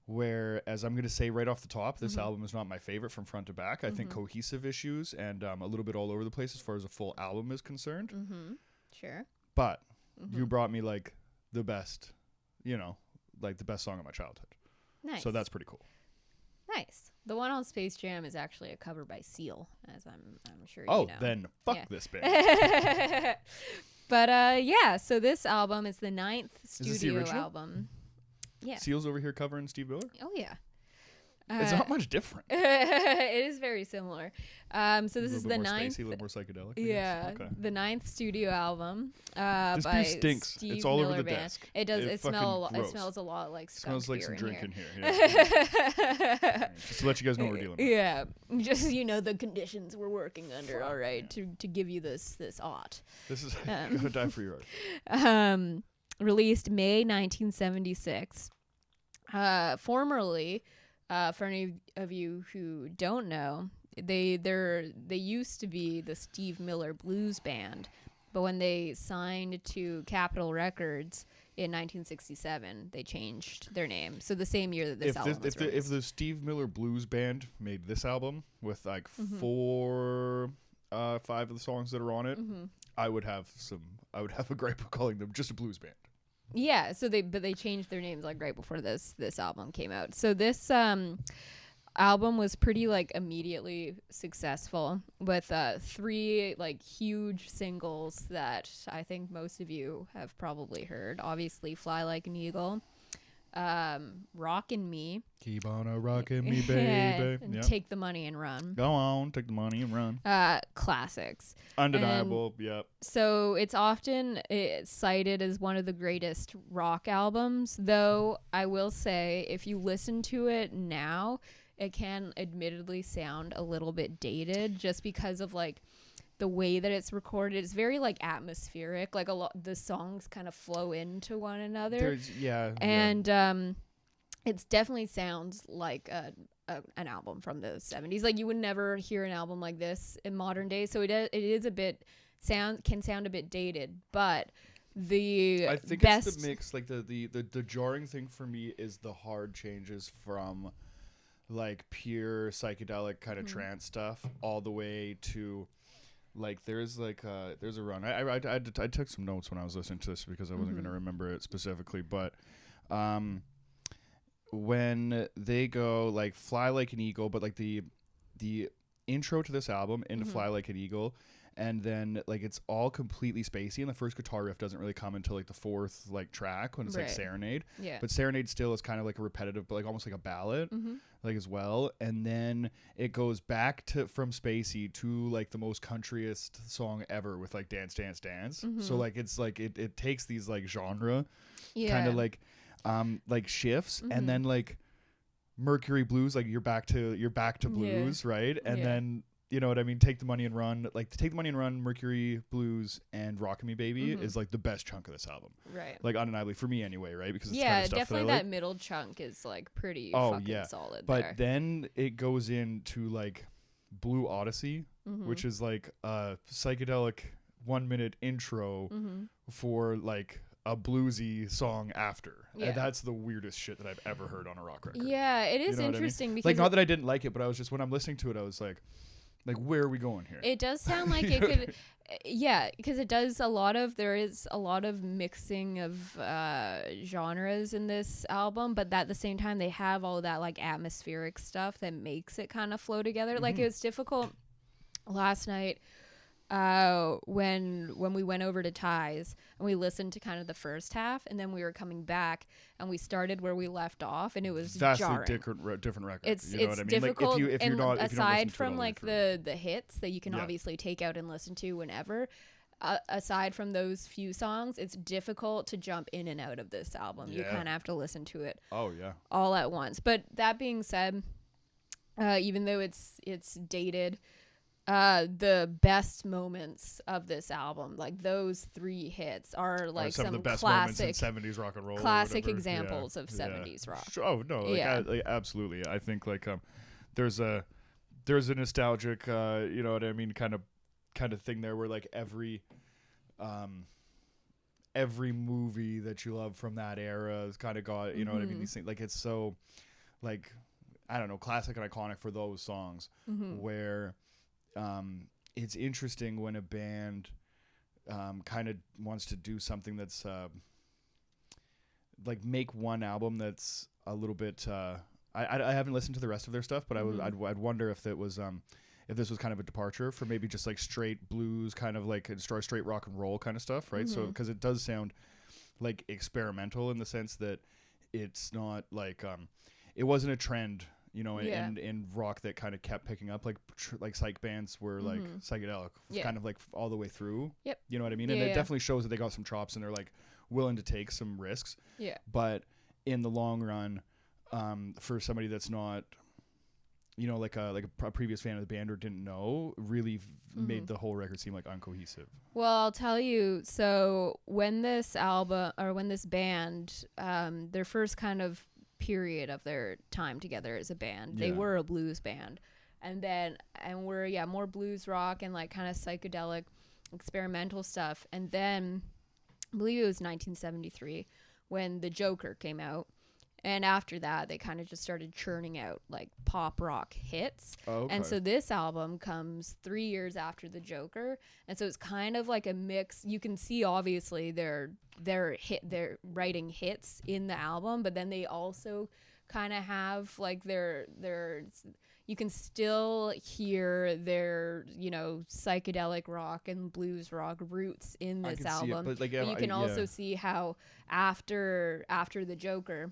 whereas I'm going to say right off the top, this album is not my favorite from front to back. I think cohesive issues and a little bit all over the place as far as a full album is concerned. Sure. But you brought me like the best, like the best song of my childhood. Nice. So that's pretty cool. Nice. The one on Space Jam is actually a cover by Seal, as I'm sure you know. Oh, then fuck this band. But so this album is the 9th studio album. Yeah. Seal's over here covering Steve Miller? Oh, yeah. It's not much different. It is very similar. So this is the ninth. A little more psychedelic. Yeah, okay. The ninth studio album. This by beer stinks. Steve it's all Miller over the Band. desk. It does. It smells a lot like skunk smells like some beer drink in here. Yeah. Just to let you guys know what we're dealing with. Yeah, just the conditions we're working under. All right, to give you this art. This is gonna die for your art. Released May 1976. Formerly, for any of you who don't know, they used to be the Steve Miller Blues Band, but when they signed to Capitol Records in 1967, they changed their name. So the same year that this album was released. If the Steve Miller Blues Band made this album with like 5 of the songs that are on it, I would have a gripe of calling them just a blues band. Yeah, so they changed their names like right before this album came out. So this album was pretty like immediately successful with 3 like huge singles that I think most of you have probably heard. Obviously, Fly Like an Eagle, Rockin' Me, Keep on a rockin' me, baby, and Take the Money and Run. Go on, take the money and run. Classics, undeniable. Yep. So it's often cited as one of the greatest rock albums, though I will say if you listen to it now, it can admittedly sound a little bit dated just because of like the way that it's recorded. It's very like atmospheric, like a lot the songs kind of flow into one another. And it definitely sounds like an album from the 70s. Like you would never hear an album like this in modern day, so it is a bit can sound a bit dated, but I think it's the mix. Like the jarring thing for me is the hard changes from like pure psychedelic kind of trance stuff all the way to like there's a run. I took some notes when I was listening to this because I wasn't going to remember it specifically, but when they go like Fly Like an Eagle, but like the intro to this album into Fly Like an Eagle, and then like it's all completely spacey, and the first guitar riff doesn't really come until like the 4th like track when it's like Serenade. Yeah. But Serenade still is kind of like a repetitive, but like almost like a ballad, like as well. And then it goes back from spacey to like the most countryest song ever with like Dance Dance Dance. So like it's like it takes these like genre kind of like shifts, and then like Mercury Blues, like you're back to blues, right? And then you know what I mean? Take the Money and Run. Like Take the Money and Run, Mercury Blues, and Rockin' Me Baby is like the best chunk of this album. Right. Like undeniably for me anyway, right? Because it's kind of stuff definitely that middle chunk is like pretty fucking solid. But then it goes into like Blue Odyssey, which is like a psychedelic 1-minute intro for like a bluesy song after. And that's the weirdest shit that I've ever heard on a rock record. Yeah, it is interesting because like not that I didn't like it, but I was just when I'm listening to it, I was like where are we going here? It does sound like it could because it does there is a lot of mixing of genres in this album, but at the same time they have all that like atmospheric stuff that makes it kind of flow together. Like it was difficult last night when we went over to Ty's and we listened to kind of the first half, and then we were coming back and we started where we left off, and it was jarring. Different record. It's you know what I mean? difficult. Like if you're not aside from like the hits that you can obviously take out and listen to whenever. Aside from those few songs, it's difficult to jump in and out of this album. You kind of have to listen to it. All at once. But that being said, even though it's dated. The best moments of this album, like those 3 hits, are like some of the best classic moments in 70s rock and roll, classic examples of 70s rock. Oh no, like, absolutely. I think like there's a nostalgic, you know what I mean, kind of thing there where like every movie that you love from that era has kind of got, you know what I mean, these things like it's so like I don't know, classic and iconic for those songs where. It's interesting when a band kind of wants to do something that's like make one album that's a little bit. I haven't listened to the rest of their stuff, but I'd wonder if it was if this was kind of a departure for maybe just like straight blues, kind of like straight rock and roll kind of stuff, right? So because it does sound like experimental in the sense that it's not like it wasn't a trend. and rock that kind of kept picking up, like psych bands were like psychedelic, kind of like all the way through. Yep. You know what I mean? And it definitely shows that they got some chops and they're like willing to take some risks. Yeah. But in the long run, for somebody that's not, like a previous fan of the band or didn't know, really made the whole record seem like uncohesive. Well, I'll tell you. So when this band, their first kind of period of their time together as a band, they were a blues band, and we're more blues rock and like kind of psychedelic experimental stuff. And then I believe it was 1973 when The Joker came out. And after that, they kind of just started churning out like pop rock hits. Oh, okay. And so this album comes 3 years after The Joker. And so it's kind of like a mix. You can see obviously they're writing hits in the album, but then they also kind of have like their you can still hear their, psychedelic rock and blues rock roots in this album. But you can also see how after The Joker,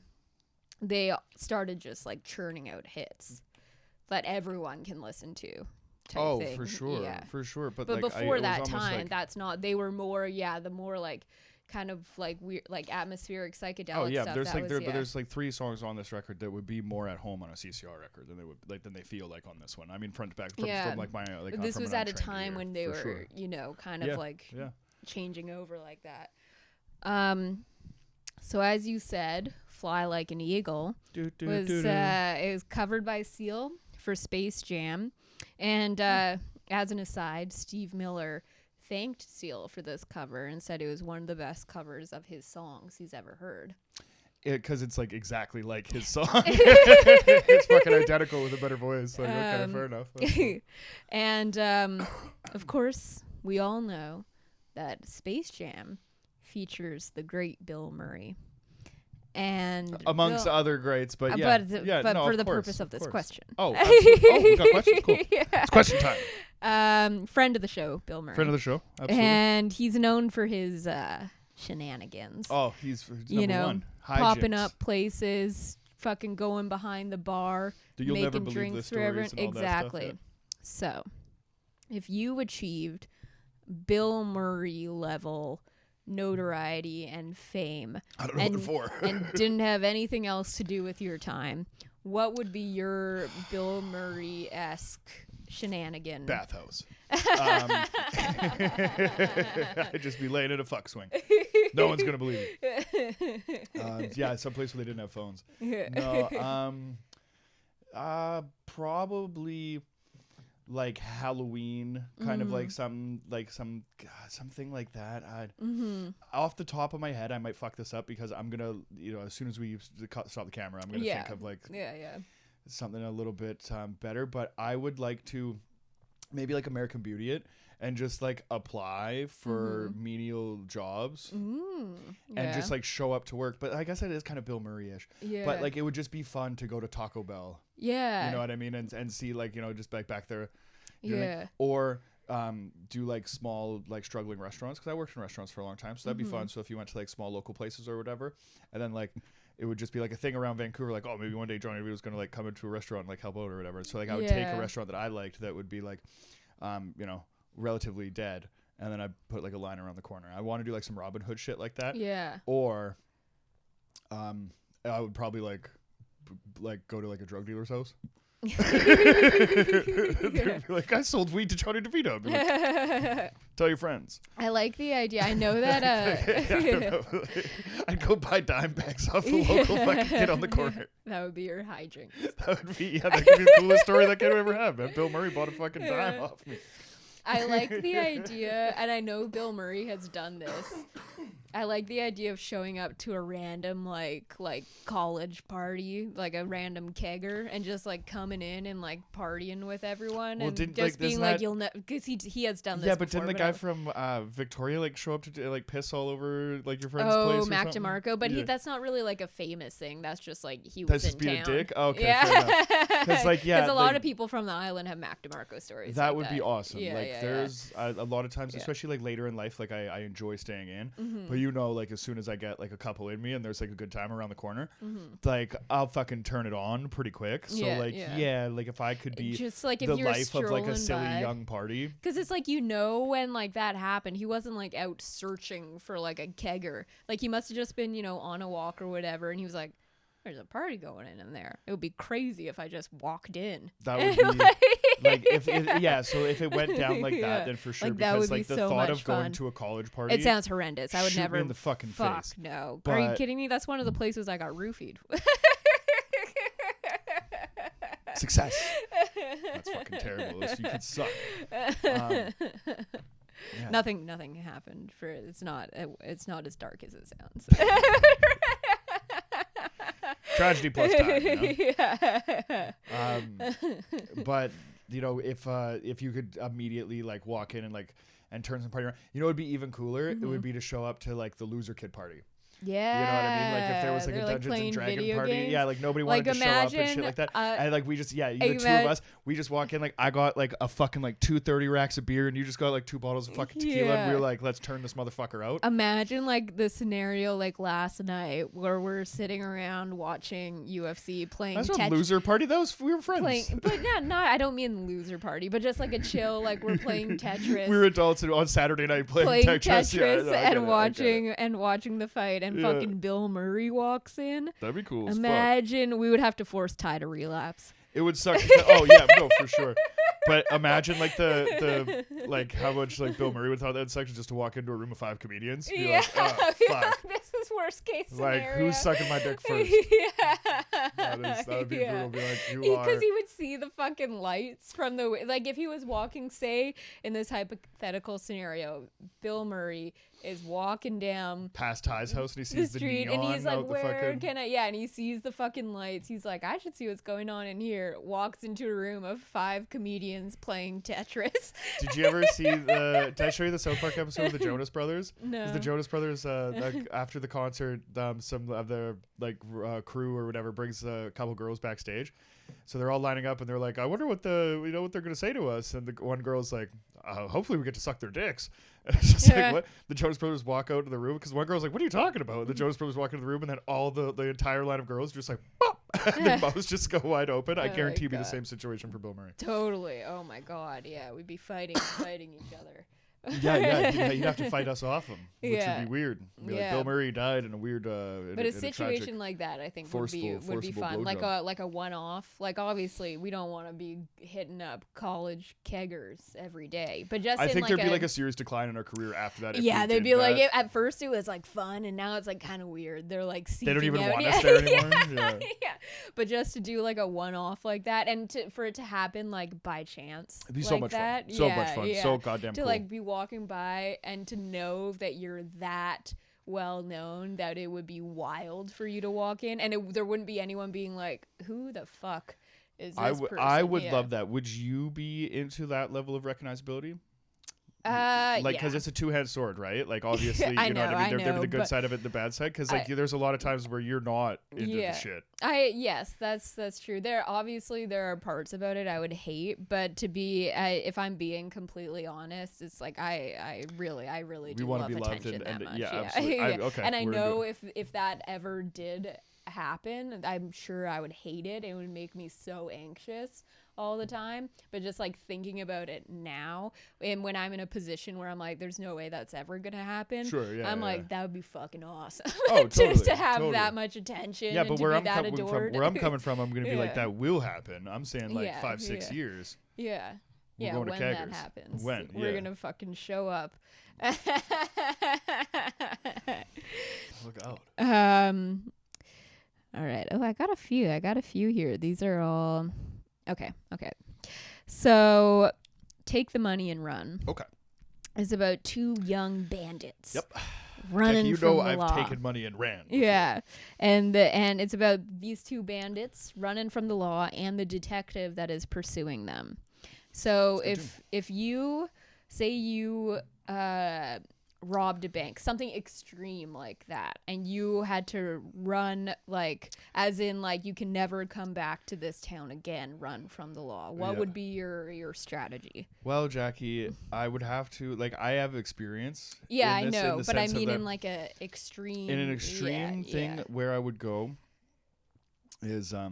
they started just like churning out hits that everyone can listen to. Thing. For sure. But like, before that time, like, they were more, the more like kind of like weird, like atmospheric psychedelic stuff. But there's like 3 songs on this record that would be more at home on a CCR record than they feel like on this one. I mean, front to back. From like my like. This was at a time when they were, kind of like changing over like that. So as you said, Fly Like an Eagle it was covered by Seal for Space Jam. And as an aside, Steve Miller thanked Seal for this cover and said it was one of the best covers of his songs he's ever heard. Because it's like exactly like his song. It's fucking identical with a better voice. Like, okay, fair enough. And of course, we all know that Space Jam features the great Bill Murray. And amongst other greats, but for the purpose of this question. Oh, we got questions? Cool. It's question time. Friend of the show, Bill Murray. Friend of the show, absolutely. And he's known for his shenanigans. Oh, he's number one. Hijinks. Popping up places, fucking going behind the bar, making drinks for everyone. Exactly. That stuff, So, if you achieved Bill Murray level notoriety and fame, I don't know what for. and didn't have anything else to do with your time, what would be your Bill Murray-esque shenanigan? Bathhouse. I'd just be laying in a fuck swing. No one's gonna believe it. Someplace where they didn't have phones. No. Probably like Halloween, kind of like something like that. Off the top of my head, I might fuck this up because I'm gonna, as soon as we stop the camera, I'm gonna think of like something a little bit better. But I would like to maybe like American Beauty it and just like apply for menial jobs and just like show up to work. But I guess it is kind of Bill Murray-ish. Yeah. But like it would just be fun to go to Taco Bell. Yeah. You know what I mean? And see like, just back there. Or do like small like struggling restaurants, because I worked in restaurants for a long time, so that'd be fun. So if you went to like small local places or whatever, and then like it would just be like a thing around Vancouver, like, oh, maybe one day Jonny was gonna like come into a restaurant and like help out or whatever. So like I would take a restaurant that I liked that would be like relatively dead, and then I put like a line around the corner. I want to do like some Robin Hood shit like that. Yeah. Or I would probably like go to like a drug dealer's house. They'd be like, I sold weed to Jonny DeVito. Like, tell your friends. I like the idea. I know that I'd go buy dime bags off the local fucking kid on the corner. That would be your hijinks. That could be the coolest story that kid would ever have, man. Bill Murray bought a fucking dime off me. I like the idea, and I know Bill Murray has done this. I like the idea of showing up to a random like college party, like a random kegger, and just like coming in and like partying with everyone, and just being like, you'll know, because he has done this. Yeah, but didn't the guy from Victoria like show up to like piss all over like your friend's place? Oh, Mac DeMarco, but that's not really like a famous thing. That's just like he was that's just being town. A dick. Oh, okay, yeah, because a lot of people from the island have Mac DeMarco stories. That would be awesome. Yeah, there's a lot of times, especially like later in life, like I enjoy staying in, but you know, like as soon as I get like a couple in me and there's like a good time around the corner, like I'll fucking turn it on pretty quick. So like like if I could be just like if the you're life of like a silly by, young party, because it's like, you know, when like that happened, he wasn't like out searching for like a kegger. Like he must have just been, you know, on a walk or whatever, and he was like, there's a party going in there. It would be crazy if I just walked in. That would be like if it, so if it went down like that, then for sure, like, because like the so thought of fun. Going to a college party, it sounds horrendous. I would never. Me in the fucking face. No. But, are you kidding me? That's one of the places I got roofied. Success. That's fucking terrible. You could suck. Nothing happened. It's not as dark as it sounds. Tragedy plus time, you know? But you know, if you could immediately like walk in and turn some party around, you know, it'd be even cooler. It would be to show up to like the loser kid party. Yeah, you know what I mean. Like if there was like a Dungeons and Dragon party, games. Like nobody wanted to show up and shit like that. And like we just the two of us, we just walk in. Like I got like a fucking like 230 racks of beer, and you just got like 2 bottles of fucking tequila, and we were like, let's turn this motherfucker out. Imagine like the scenario like last night where we're sitting around watching UFC, playing. That's not loser party. We were friends. But not. I don't mean loser party, but just like a chill. Like we're playing Tetris. We were adults on Saturday night playing Tetris and watching the fight, and fucking Bill Murray walks in. That'd be cool. Imagine we would have to force Ty to relapse. It would suck. Oh yeah, no, for sure. But imagine like the like how much like Bill Murray would thought that'd suck just to walk into a room of 5 comedians. Be like, oh, fuck. This is worst case scenario. Like who's sucking my dick first? That would be brutal. Be like, because he would see the fucking lights from the like if he was walking, say in this hypothetical scenario, Bill Murray is walking down past Ty's house and he sees the street neon, and he's like, where can I? Yeah, and he sees the fucking lights. He's like, I should see what's going on in here. Walks into a room of 5 comedians playing Tetris. Did you ever see did I show you the South Park episode of the Jonas Brothers? No. The Jonas Brothers like, after the concert, some of the like crew or whatever brings a couple girls backstage. So they're all lining up and they're like, I wonder what they're gonna say to us. And the one girl's like, hopefully we get to suck their dicks. And it's just like, what? The Jonas Brothers walk out of the room because one girl's like, what are you talking about? And the Jonas Brothers walk into the room and then all the entire line of girls just like, pop! And their mouths just go wide open. I guarantee it'd be the same situation for Bill Murray. Totally. Oh my God. Yeah, we'd be fighting each other. Yeah, you'd have to fight us off him, which would be weird. Like Bill Murray died in a weird. But a situation like that, I think, would be fun. Like a one-off. Like obviously, we don't want to be hitting up college keggers every day. But just I think there'd be like a serious decline in our career after that. Yeah, they'd be like at first it was like fun, and now it's like kind of weird. They're like seeking they don't even out. want us there anymore. Yeah. But just to do like a one-off like that, and for it to happen like by chance, it'd be like so much that, fun. So much fun. So goddamn to cool. like be walking by and to know that you're that well known that it would be wild for you to walk in, and there wouldn't be anyone being like, who the fuck is this person? I would love that. Would you be into that level of recognizability? Because it's a two-handed sword, right? Like obviously, you know what I mean. There'd be the good side of it, the bad side. Because like there's a lot of times where you're not into the shit. Yes, that's true. There are parts about it I would hate, but to be if I'm being completely honest, it's like I really do love attention that much. Yeah, absolutely. And I know if that ever did happen, I'm sure I would hate it. It would make me so anxious all the time. But just like thinking about it now, and when I'm in a position where I'm like, there's no way that's ever gonna happen, I'm like, that would be fucking awesome. Oh, totally, just to have that much attention. Yeah, but where I'm coming from, I'm gonna be like, Yeah. that will happen. I'm saying like 5-6 years. Yeah. We're Yeah, going when to that keggers. happens. When? We're gonna fucking show up. Look out. All right. Oh, I got a few here. These are all okay. So, Take the Money and Run. Okay. It's about 2 young bandits. Yep. Running from the I've law. taken money and ran. Before. Yeah. And it's about these 2 bandits running from the law and the detective that is pursuing them. So if you say you robbed a bank, something extreme like that, and you had to run, like, as in, like, you can never come back to this town again, run from the law, what would be your strategy? Well, Jackie, I would have to, like, I have experience. Yeah, I know, but I mean in like a extreme. In an extreme thing where I would go is I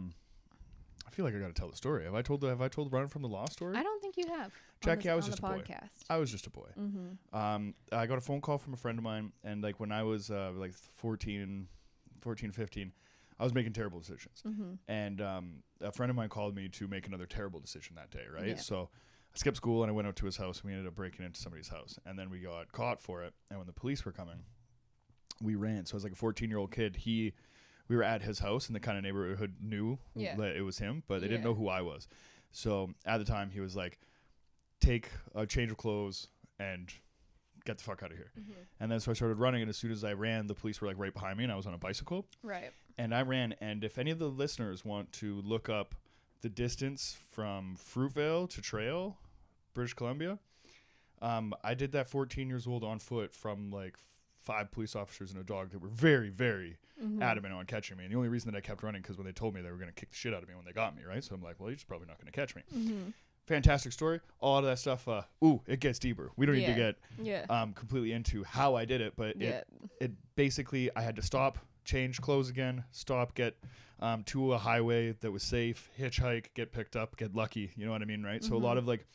feel like I got to tell the story. Have I told Run from the Law story? I don't think you have. Jackie, I was just a boy. Podcast. I was just a boy. Mm-hmm. I got a phone call from a friend of mine, and like when I was like 14, 15, I was making terrible decisions. Mm-hmm. And a friend of mine called me to make another terrible decision that day, right? Yeah. So I skipped school and I went out to his house, and we ended up breaking into somebody's house. And then we got caught for it. And when the police were coming, we ran. So I was like a 14-year-old kid. We were at his house, and the kind of neighborhood knew that it was him, but they didn't know who I was. So at the time, he was like, take a change of clothes and get the fuck out of here. Mm-hmm. And then so I started running, and as soon as I ran, the police were like right behind me, and I was on a bicycle. Right. And I ran, and if any of the listeners want to look up the distance from Fruitvale to Trail, British Columbia, I did that 14 years old on foot from like 5 police officers and a dog that were very, very adamant on catching me. And the only reason that I kept running because when they told me they were going to kick the shit out of me when they got me, right? So I'm like, well, you're just probably not going to catch me. Mm-hmm. Fantastic story. All of that stuff. It gets deeper. We don't need to get completely into how I did it, but it basically, I had to stop, change clothes again, get to a highway that was safe, hitchhike, get picked up, get lucky. You know what I mean, right? Mm-hmm. So a lot of like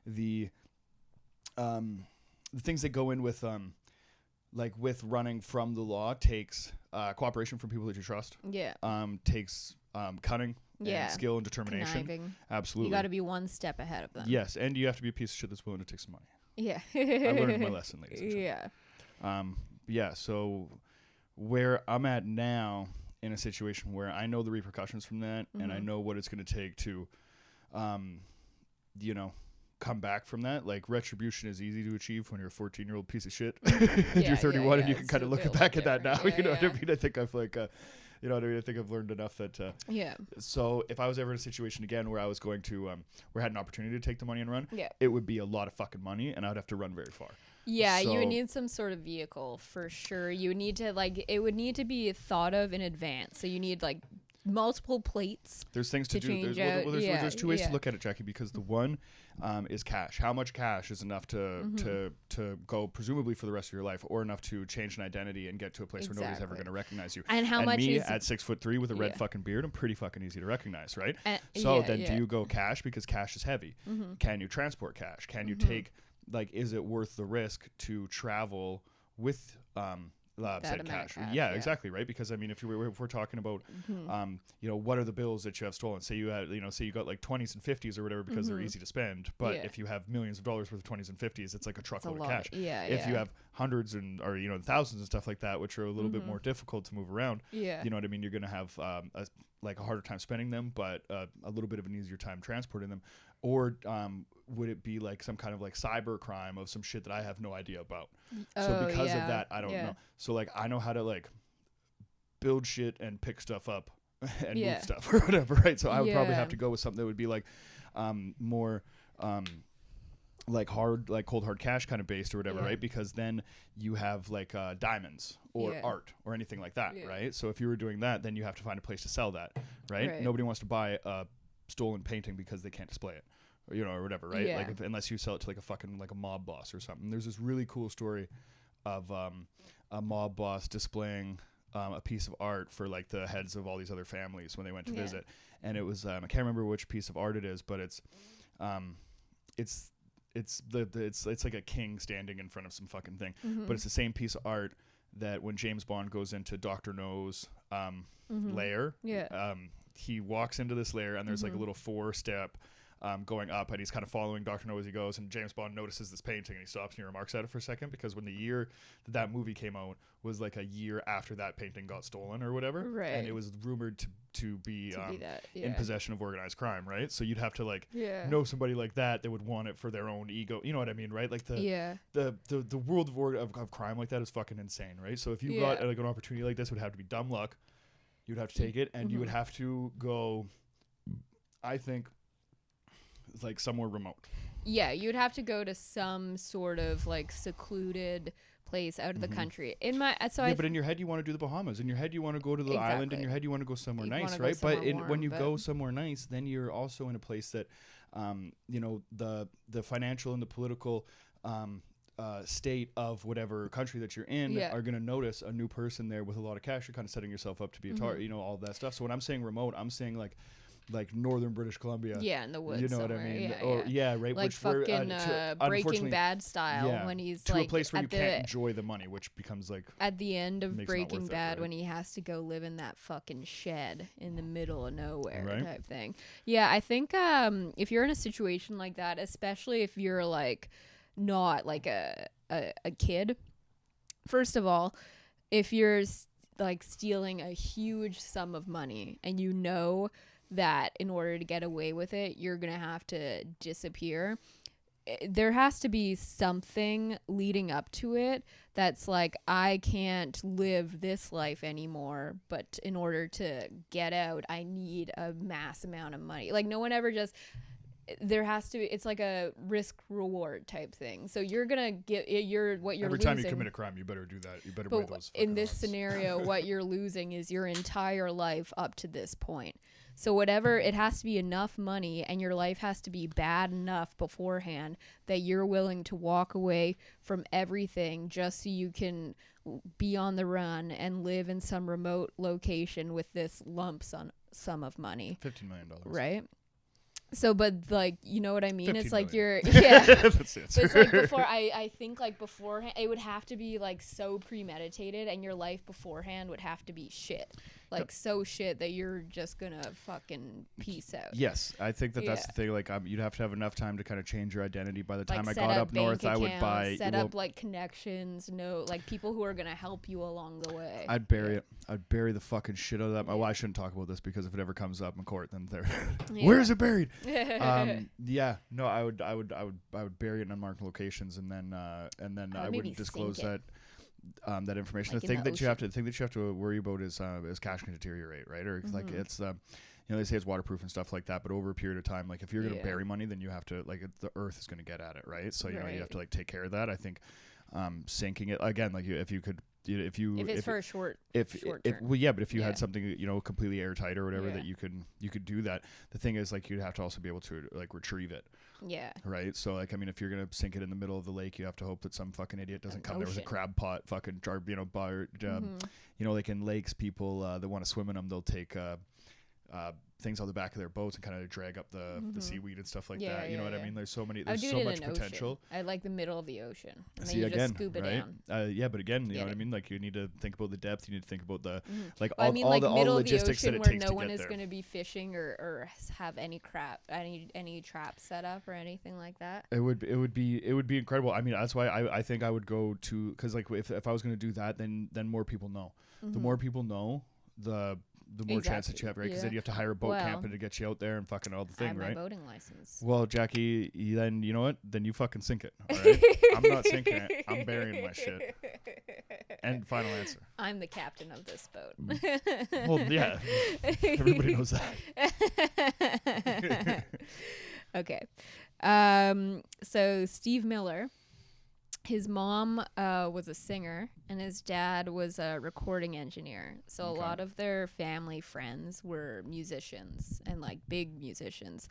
the things that go in with like with running from the law takes cooperation from people that you trust. Yeah. Takes cunning. And skill and determination. Conniving. Absolutely. You got to be one step ahead of them. Yes, and you have to be a piece of shit that's willing to take some money. Yeah. I learned my lesson, ladies and gentlemen. Yeah. So where I'm at now in a situation where I know the repercussions from that, and I know what it's going to take to, come back from that. Like retribution is easy to achieve when you're a 14-year-old piece of shit. You're 31 and you can kind of look back at that now. You know what I mean? I think I've like. You know what I mean? I think I've learned enough that... So if I was ever in a situation again where I was going to... where I had an opportunity to take the money and run, it would be a lot of fucking money, and I would have to run very far. Yeah, you would need some sort of vehicle for sure. You would need to, like... It would need to be thought of in advance. So you need, like, multiple plates. There's things to do. There's two ways to look at it, Jackie, because the one is cash. How much cash is enough to go presumably for the rest of your life, or enough to change an identity and get to a place where nobody's ever going to recognize you. And how much me is at 6'3" with a red fucking beard, I'm pretty fucking easy to recognize, right? Do you go cash because cash is heavy? Mm-hmm. Can you transport cash? Can you take, like, is it worth the risk to travel with said cash? Yeah, exactly, right? Because I mean, if we're talking about, what are the bills that you have stolen? Say you had, say you got like 20s and 50s or whatever because they're easy to spend. But if you have millions of dollars worth of 20s and 50s, it's like a truckload of cash. If you have hundreds or thousands and stuff like that, which are a little bit more difficult to move around, you know what I mean? You're gonna have a harder time spending them, but a little bit of an easier time transporting them. Or would it be like some kind of like cyber crime of some shit that I have no idea about? So because of that, I don't know. So like I know how to like build shit and pick stuff up and move stuff or whatever, right? So I would probably have to go with something that would be like more like cold hard cash kind of based or whatever, right? Because then you have like diamonds or art or anything like that, right? So if you were doing that, then you have to find a place to sell that, right? Nobody wants to buy a stolen painting because they can't display it, or whatever, right? Like unless you sell it to like a fucking like a mob boss or something. There's this really cool story of a mob boss displaying a piece of art for like the heads of all these other families when they went to visit, and it was I can't remember which piece of art it is, but it's like a king standing in front of some fucking thing, but it's the same piece of art that when James Bond goes into Dr. No's lair, he walks into this lair and there's like a little 4-step going up, and he's kind of following Dr. No as he goes, and James Bond notices this painting and he stops and he remarks at it for a second, because when the year that movie came out was like a year after that painting got stolen or whatever, and it was rumored to be in possession of organized crime, right? So you'd have to like know somebody like that would want it for their own ego, you know what I mean, right? Like the world of crime like that is fucking insane, right? So if you got like an opportunity like this, it would have to be dumb luck. You'd have to take it, and you would have to go, I think, like somewhere remote. Yeah, you'd have to go to some sort of like secluded place out of the Mhm. country. But in your head you want to do the Bahamas. In your head you want to go to the island. In your head you want to go somewhere nice, right? But when you go somewhere nice, then you're also in a place that, you know, the financial and the political state of whatever country that you're in are going to notice a new person there with a lot of cash. You're kind of setting yourself up to be a you know, all that stuff. So when I'm saying remote, I'm saying like northern British Columbia. Yeah, in the woods. You know somewhere. what I mean? Right. Like fucking Breaking Bad style when he's to like a place where you can't enjoy the money, which becomes like at the end of Breaking Bad right? when he has to go live in that fucking shed in the middle of nowhere type thing. Yeah, I think if you're in a situation like that, especially if you're like not like a kid, first of all, if you're like stealing a huge sum of money and you know that in order to get away with it, you're going to have to disappear. There has to be something leading up to it that's like, I can't live this life anymore, but in order to get out, I need a mass amount of money. Like, no one ever just... There has to be, it's like a risk reward type thing. So you're gonna get what you're every losing. time you commit a crime, you better do that. You better weigh those. In this scenario, what you're losing is your entire life up to this point. So whatever, it has to be enough money, and your life has to be bad enough beforehand that you're willing to walk away from everything just so you can be on the run and live in some remote location with this lump sum of money. $15 million. Right. So, but like, you know what I mean? It's like million. That's it's like before, I think like beforehand, it would have to be like so premeditated, and your life beforehand would have to be shit. Like so shit that you're just gonna fucking peace out. Yes, I think that's the thing. Like, you'd have to have enough time to kind of change your identity. By the time I got up north, I would set up like connections, like people who are gonna help you along the way. I'd bury it. I'd bury the fucking shit out of that. Well, I shouldn't talk about this because if it ever comes up in court, then where is it buried? No, I would bury it in unmarked locations, and then I wouldn't disclose that. That information. Like the thing that you have to worry about is cash can deteriorate, right? Or like it's you know, they say it's waterproof and stuff like that, but over a period of time, like if you're gonna bury money, then you have to the earth is gonna get at it, right? So you know you have to like take care of that. I think sinking it again, like if it's for a short term. Well, yeah, but if you had something, you know, completely airtight or whatever that you could do that. The thing is, like, you'd have to also be able to like retrieve it. Yeah. Right. So like, I mean, if you're gonna sink it in the middle of the lake, you have to hope that some fucking idiot doesn't come there with a crab pot, fucking jar, you know, bar, you know, like in lakes, people that want to swim in them, they'll take things on the back of their boats and kind of drag up the seaweed and stuff like that. You know what I mean? There's so much potential. I like the middle of the ocean. And then you just scoop it down. But again, you know what I mean? Like, you need to think about the depth. You need to think about the all the logistics that it takes to get there. Where no one is going to be fishing or have any traps set up or anything like that. It would be incredible. I mean, that's why I think I would go to, because like if I was going to do that, then more people know. The more people know, the more chance that you have, right? Because then you have to hire a boat camper to get you out there and fucking all the thing, right? I have my boating license. Well, Jackie, then you know what? Then you fucking sink it, all right? I'm not sinking it. I'm burying my shit. And final answer. I'm the captain of this boat. Well, yeah. Everybody knows that. Okay. So Steve Miller, his mom was a singer and his dad was a recording engineer. So a lot of their family friends were musicians and like big musicians.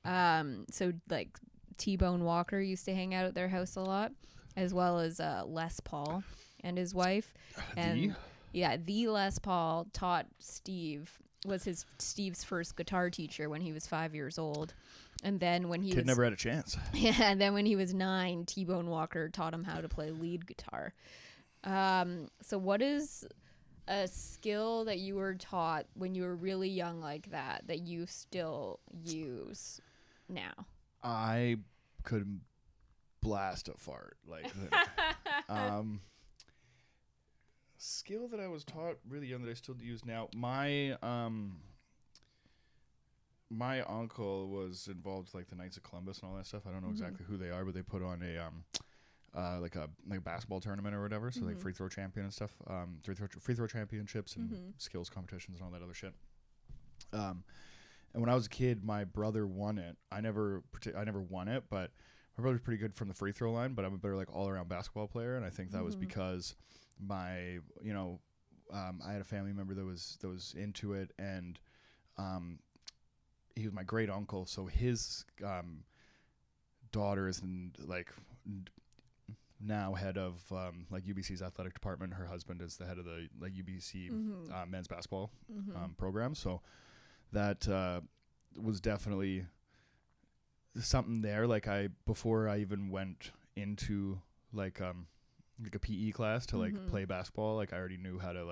So like T-Bone Walker used to hang out at their house a lot, as well as Les Paul and his wife. And the Les Paul taught Steve's first guitar teacher when he was 5 years old. And then when he never had a chance. Yeah, and then when he was 9, T-Bone Walker taught him how to play lead guitar. So what is a skill that you were taught when you were really young like that you still use now? I could blast a fart. Like, skill that I was taught really young that I still use now. My uncle was involved with like the Knights of Columbus and all that stuff. I don't know exactly who they are, but they put on like a basketball tournament or whatever. So like free throw champion and stuff, free throw championships and skills competitions and all that other shit. And when I was a kid, my brother won it. I never won it, but my brother's pretty good from the free throw line, but I'm a better like all around basketball player. And I think that was because my, I had a family member that was into it, and he was my great uncle. So his daughter is now head of like UBC's athletic department. Her husband is the head of the like UBC men's basketball program. So that was definitely something there. Like before I even went into like a PE class to like play basketball, like I already knew how to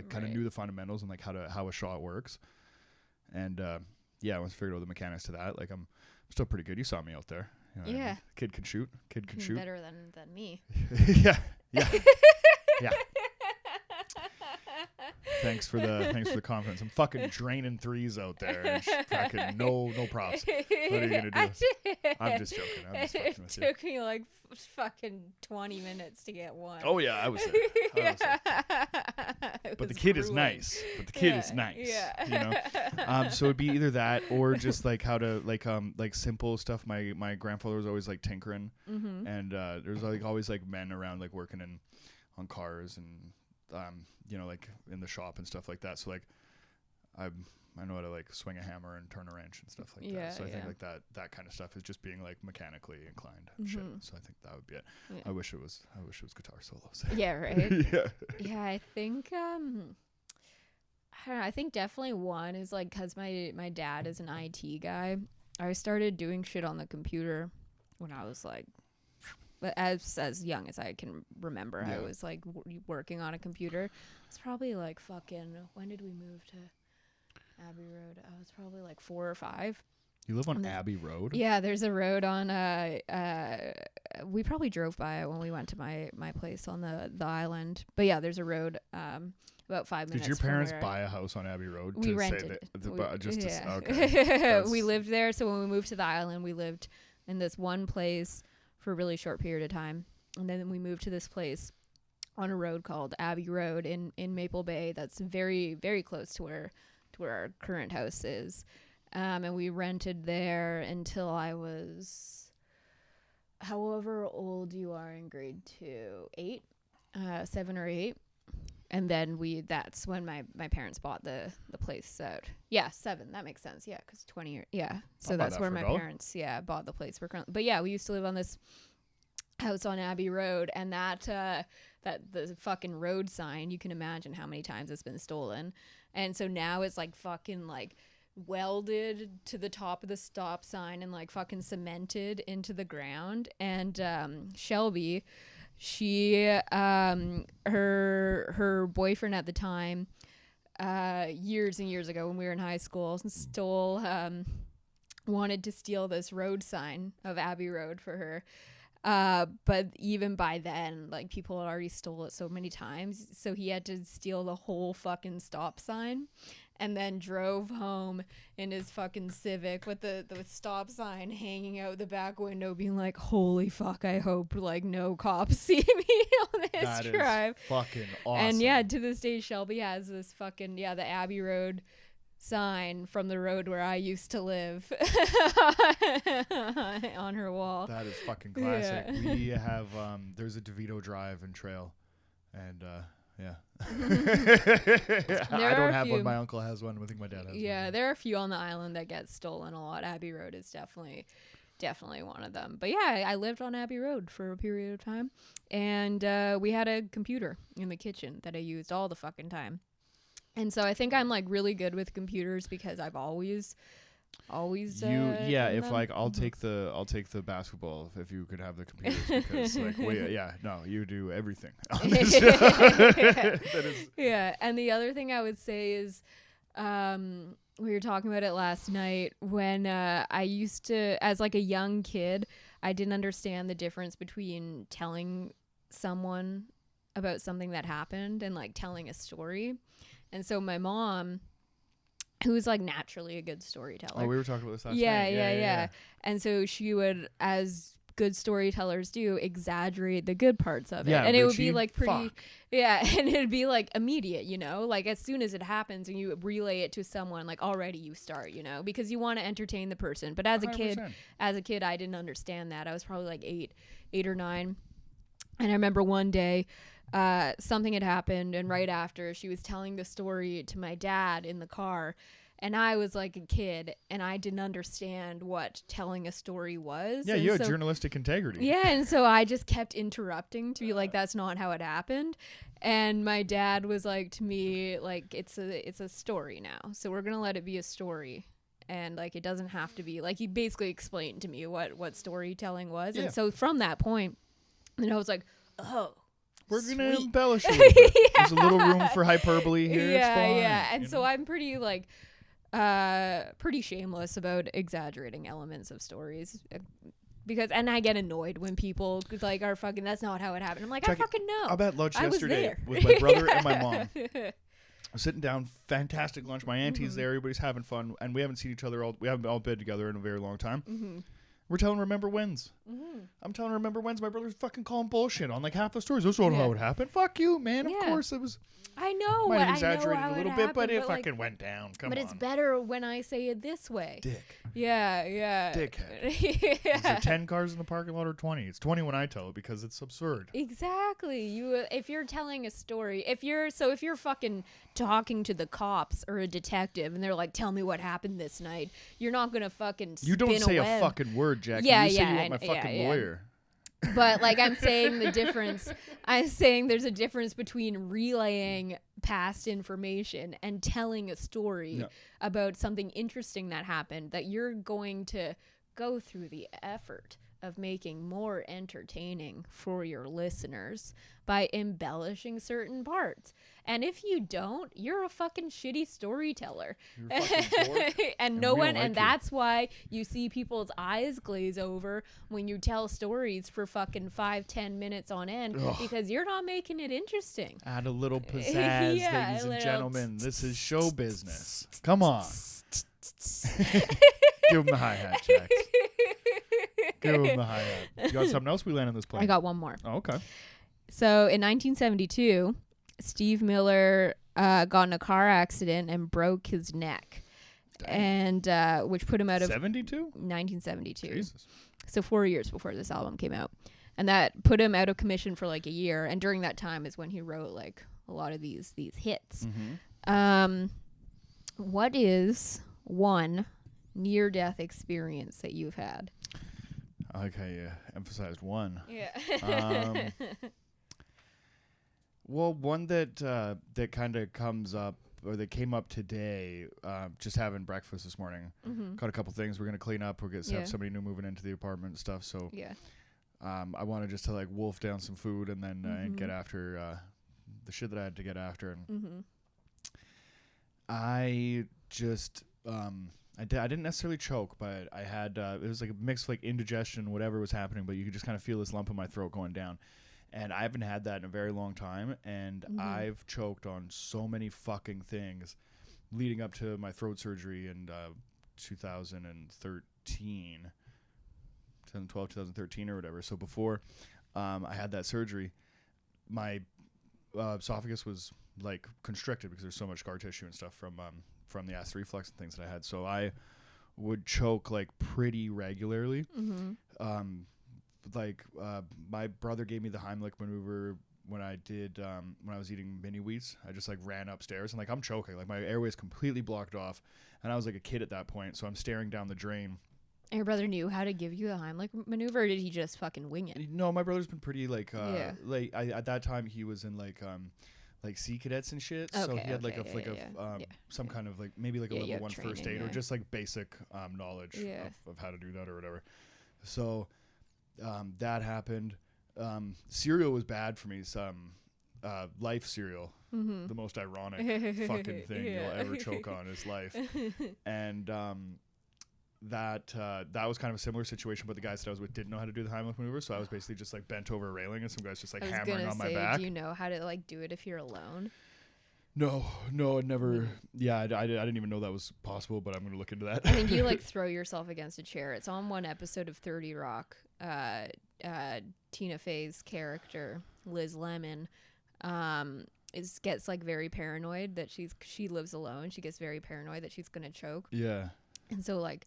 kind of knew the fundamentals and like how a shot works. And once I figured out the mechanics to that, like I'm still pretty good. You saw me out there. You know, yeah. Kid can shoot. Shoot. Better than me. yeah. Thanks for the confidence. I'm fucking draining threes out there. And fucking no props. What are you gonna do? I'm just joking. I'm just fucking with you. It took me like fucking 20 minutes to get one. Oh yeah, I was there. But the kid is nice. Yeah. So it'd be either that or just like how to like simple stuff. My grandfather was always like tinkering, and there's like always like men around like working on cars and like in the shop and stuff like that. So like I know how to like swing a hammer and turn a wrench and stuff like that. So I think like that kind of stuff is just being like mechanically inclined and shit. So I think that would be it. Yeah. I wish it was guitar solos. Yeah, right. Yeah, I think I don't know, I think definitely one is like cuz my dad is an IT guy. I started doing shit on the computer when I was like as young as I can remember. I was like working on a computer. It's probably like fucking, when did we move to Abbey Road? I was probably like 4 or 5. You live on Abbey Road? Yeah, there's a road on we probably drove by it when we went to my place on the island. But yeah, there's a road about 5 minutes. Did your parents buy a house on Abbey Road? We rented it. Okay. We lived there, so when we moved to the island, we lived in this one place for a really short period of time, and then we moved to this place on a road called Abbey Road in Maple Bay. That's very, very close to where our current house is, and we rented there until I was, however old you are in grade 2, 7 or 8, and then that's when my parents bought the place out. Yeah, 7. That makes sense. Yeah, because 20 years. Yeah, so that's where my parents bought the place. But yeah, we used to live on this house on Abbey Road, and that the fucking road sign, you can imagine how many times it's been stolen. And so now it's like fucking like welded to the top of the stop sign and like fucking cemented into the ground. And Shelby, she her boyfriend at the time, years and years ago when we were in high school, wanted to steal this road sign of Abbey Road for her. But even by then, like, people had already stole it so many times, so he had to steal the whole fucking stop sign, and then drove home in his fucking Civic with the stop sign hanging out the back window, being like, holy fuck, I hope like no cops see me on this drive. That is fucking awesome. And yeah, to this day, Shelby has this fucking the Abbey Road sign from the road where I used to live on her wall. That is fucking classic. Yeah. We have there's a DeVito Drive and trail, and yeah. I don't have one. My uncle has one. I think my dad has one. Yeah, there are a few on the island that get stolen a lot. Abbey Road is definitely one of them. But yeah, I lived on Abbey Road for a period of time, and we had a computer in the kitchen that I used all the fucking time. And so I think I'm like really good with computers because I've always if like I'll take the basketball if you could have the computers, because like you do everything. Yeah, and the other thing I would say is we were talking about it last night when I used to, as like a young kid, I didn't understand the difference between telling someone about something that happened and like telling a story. And so my mom, who's like naturally a good storyteller. Oh, we were talking about this last night. Yeah. And so she would, as good storytellers do, exaggerate the good parts of it. Yeah, and it would Richie, be like pretty, fuck. yeah, and it'd be like immediate, you know, like as soon as it happens and you relay it to someone, like already you start, you know, because you want to entertain the person. But as a 100%. kid, I didn't understand that. I was probably like eight or nine. And I remember one day, something had happened, and right after, she was telling the story to my dad in the car, and I was like a kid, and I didn't understand what telling a story was. Yeah, and you had journalistic integrity. Yeah, and so I just kept interrupting to be like, that's not how it happened. And my dad was like to me, like, it's a story now, so we're gonna let it be a story. And like, it doesn't have to be, like, he basically explained to me what storytelling was. Yeah. And so from that point, and I was like, oh, we're going to sweet. embellish a little bit. Yeah. There's a little room for hyperbole here. Yeah, it's fine, yeah. And so I'm pretty like pretty shameless about exaggerating elements of stories. Because, and I get annoyed when people like are fucking, that's not how it happened. I'm like, I fucking know. I had lunch yesterday with my brother and my mom. I was sitting down, fantastic lunch. My auntie's there, everybody's having fun, and we haven't seen each other we haven't all been together in a very long time. Mm-hmm. We're telling Remember When's. Mm-hmm. I'm telling Remember When's. My brother's fucking calling bullshit on like half the stories. That's not how it happened. Fuck you, man. Of course it was. I know. Might have exaggerated a little bit, happened, but it like, fucking went down. Come on. But it's better when I say it this way. Dick. Yeah. Dickhead. Yeah. Is there 10 cars in the parking lot or 20? It's 20 when I tell it because it's absurd. Exactly. If you're telling a story, if you're fucking talking to the cops or a detective and they're like, tell me what happened this night, you're not gonna fucking spin You don't say a fucking word, Jack. Yeah, you say yeah, you want my fucking lawyer. But like, I'm saying the difference. I'm saying there's a difference between relaying past information and telling a story about something interesting that happened that you're going to go through the effort of making more entertaining for your listeners by embellishing certain parts. And if you don't, you're a fucking shitty storyteller. You're a fucking dork, and no one, and that's why you see people's eyes glaze over when you tell stories for fucking 5-10 minutes on end. Ugh. Because you're not making it interesting. Add a little pizzazz, ladies and gentlemen. This is show business. Come on. Give him the hi-hat, Jax. Give him the hi-hat. You got something else? We land on this plane. I got one more. Oh, okay. So in 1972, Steve Miller got in a car accident and broke his neck. Dang. And which put him out of 1972. Jesus. So 4 years before this album came out. And that put him out of commission for like a year. And during that time is when he wrote like a lot of these hits. Mm-hmm. What is one near-death experience that you've had? Okay, emphasized one. Yeah. Well, one that kind of comes up, or that came up today, just having breakfast this morning. Mm-hmm. Got a couple things we're going to clean up. We're going to have somebody new moving into the apartment and stuff. So I wanted just to like wolf down some food and then and get after the shit that I had to get after. And I just... I didn't necessarily choke, but I had it was like a mix of like indigestion, whatever was happening, but you could just kind of feel this lump in my throat going down. And I haven't had that in a very long time, and I've choked on so many fucking things leading up to my throat surgery in 2013, 2013 or whatever. So before I had that surgery, my esophagus was like constricted because there's so much scar tissue and stuff from the acid reflux and things that I had. So I would choke like pretty regularly. My brother gave me the Heimlich maneuver when I was eating mini wheats. I just like ran upstairs and like I'm choking, like my airway is completely blocked off, and I was like a kid at that point, so I'm staring down the drain. And your brother knew how to give you the Heimlich maneuver, or did he just fucking wing it? No, my brother's been pretty like at that time he was in like Sea Cadets and shit. Okay, so he had some kind of like maybe like a level 1 first aid or just like basic knowledge of how to do that or whatever. So that happened. Cereal was bad for me. Some Life cereal, the most ironic fucking thing you'll ever choke on is Life. And that was kind of a similar situation, but the guys that I was with didn't know how to do the Heimlich maneuver, so I was basically just like bent over a railing and some guys just like hammering on my back. Do you know how to like do it if you're alone? No, it never. Yeah, I didn't even know that was possible, but I'm gonna look into that. I think you like throw yourself against a chair. It's on one episode of 30 Rock. Tina Fey's character, Liz Lemon, gets like very paranoid that she lives alone. She gets very paranoid that she's gonna choke. Yeah. And so like,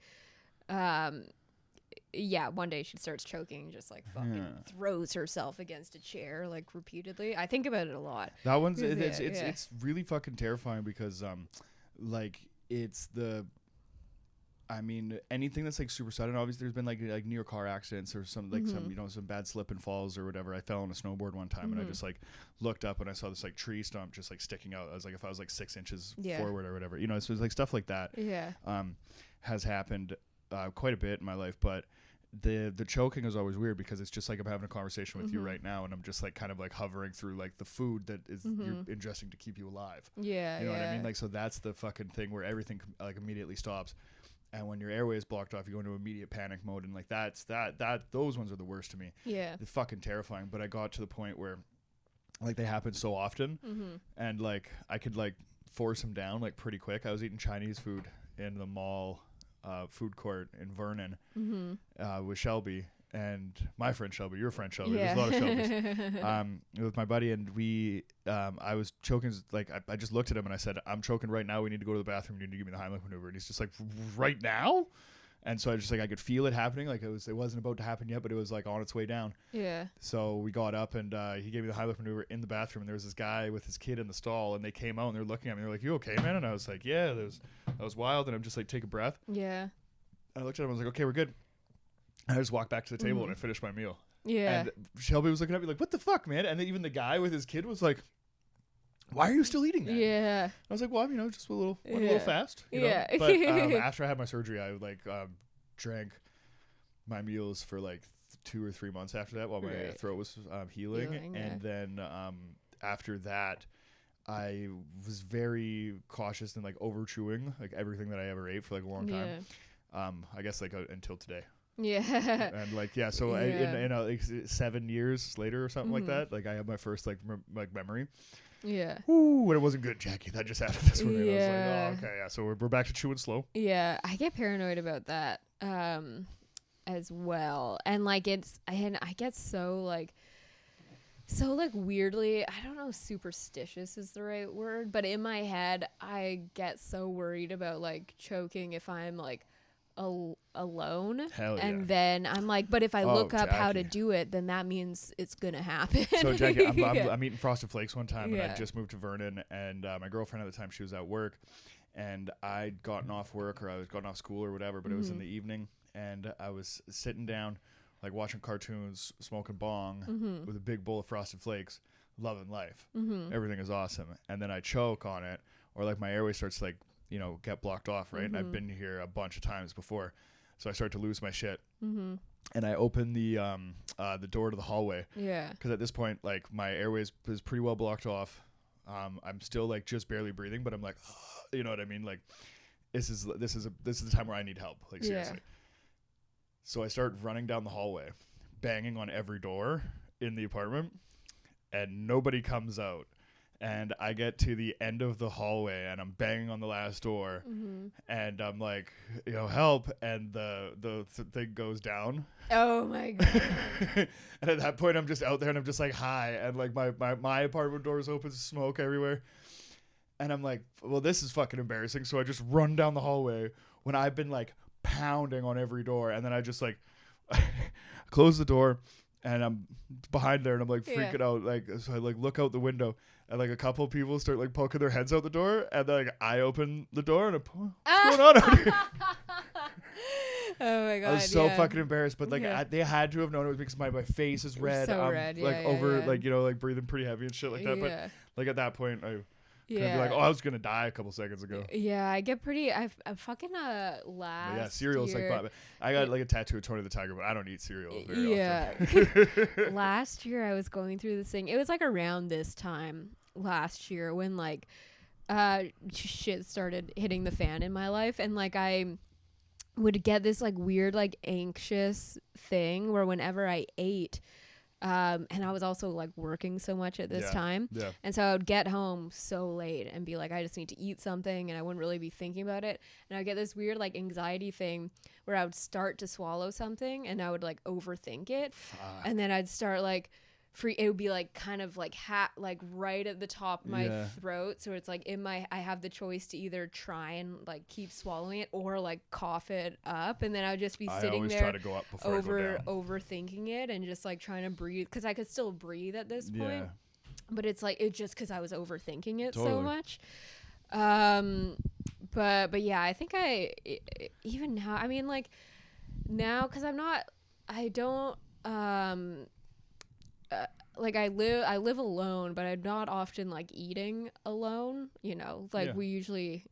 one day she starts choking, just like fucking throws herself against a chair like repeatedly. I think about it a lot. That one's it's really fucking terrifying because like it's the. I mean, anything that's like super sudden. Obviously, there's been like near car accidents or some like some bad slip and falls or whatever. I fell on a snowboard one time and I just like looked up and I saw this like tree stump just like sticking out. I was like, if I was like 6 inches forward or whatever, so it's like stuff like that. Yeah. Has happened quite a bit in my life, but the choking is always weird because it's just like I'm having a conversation with you right now and I'm just like kind of like hovering through like the food that is you're ingesting to keep you alive. Yeah. You know what I mean? Like, so that's the fucking thing where everything like immediately stops. And when your airway is blocked off, you go into immediate panic mode. And like those ones are the worst to me. Yeah. They're fucking terrifying. But I got to the point where like they happen so often and like I could like force them down like pretty quick. I was eating Chinese food in the mall food court in Vernon with Shelby and my friend Shelby, your friend Shelby. Yeah. There's a lot of Shelbys. With my buddy, and we I was choking, like I just looked at him and I said, I'm choking right now, we need to go to the bathroom, you need to give me the Heimlich maneuver. And he's just like, right now? And so I just like I could feel it happening, like it wasn't about to happen yet, but it was like on its way down. Yeah. So we got up and he gave me the Heimlich maneuver in the bathroom, and there was this guy with his kid in the stall, and they came out and they're looking at me, they're like, you okay, man? And I was like, yeah, that was wild. And I'm just like, take a breath. Yeah. I looked at him, I was like, okay, we're good. And I just walked back to the table and I finished my meal. Yeah. And Shelby was looking at me like, what the fuck, man? And then even the guy with his kid was like, why are you still eating that? Yeah. I was like, well, just a little fast. You know? But after I had my surgery, I like drank my meals for like 2 or 3 months after that while my throat was healing. And then after that, I was very cautious and like over chewing like everything that I ever ate for like a long time. I guess like until today. Yeah. And like so in like 7 years later or something like that, like I have my first like memory. Yeah. Ooh, and it wasn't good, Jackie. That just happened this morning. I was like, oh, okay, yeah. So we're back to chewing slow. Yeah, I get paranoid about that as well, and like I get so weirdly, I don't know, superstitious is the right word, but in my head I get so worried about like choking if I'm like alone. Hell yeah. And then I'm like, but if I look up how to do it, then that means it's gonna happen. So Jackie, I'm eating Frosted Flakes one time and I just moved to Vernon, and my girlfriend at the time, she was at work, and I'd gotten off work or I was gotten off school or whatever, but it was in the evening, and I was sitting down like watching cartoons, smoking bong with a big bowl of Frosted Flakes, loving life. Everything is awesome. And then I choke on it, or like my airway starts to like, get blocked off, right? And I've been here a bunch of times before. So I start to lose my shit. And I open the door to the hallway. Yeah. Because at this point, like my airways is pretty well blocked off. I'm still like just barely breathing, but I'm like, you know what I mean? Like this is the time where I need help. Like seriously. Yeah. So I start running down the hallway, banging on every door in the apartment, and nobody comes out. And I get to the end of the hallway and I'm banging on the last door and I'm like, help. And the thing goes down. Oh my God. And at that point I'm just out there and I'm just like, hi. And like my apartment door is open, smoke everywhere. And I'm like, well, this is fucking embarrassing. So I just run down the hallway when I've been like pounding on every door. And then I just like close the door and I'm behind there and I'm like freaking out. Like, so I like look out the window. And like a couple of people start like poking their heads out the door, and then like I open the door and what's going on out here? Oh my God! I was so fucking embarrassed, but like they had to have known it was because my face is red. So I'm red, like like like breathing pretty heavy and shit like that. But like at that point, I could be like, I was gonna die a couple seconds ago. Yeah, I get pretty. I fucking last. Cereal's year, like. I got like a tattoo of Tony the Tiger, but I don't eat cereal very often. Last year I was going through this thing. It was like around this time last year when like shit started hitting the fan in my life, and like I would get this like weird like anxious thing where whenever I ate, And I was also like working so much at this time. Yeah. And so I would get home so late and be like, I just need to eat something, and I wouldn't really be thinking about it. And I would get this weird like anxiety thing where I would start to swallow something and I would like overthink it. And then I'd start like it would be like kind of like like right at the top of my throat. So it's like I have the choice to either try and like keep swallowing it or like cough it up. And then I would just be sitting there try to go up before I go down. overthinking it and just like trying to breathe. Cause I could still breathe at this point. Yeah. But it's like, it's just cause I was overthinking it so much. But yeah, I think even now, I mean like now, cause I don't, like I live alone, but I'm not often like eating alone, you know, like we usually,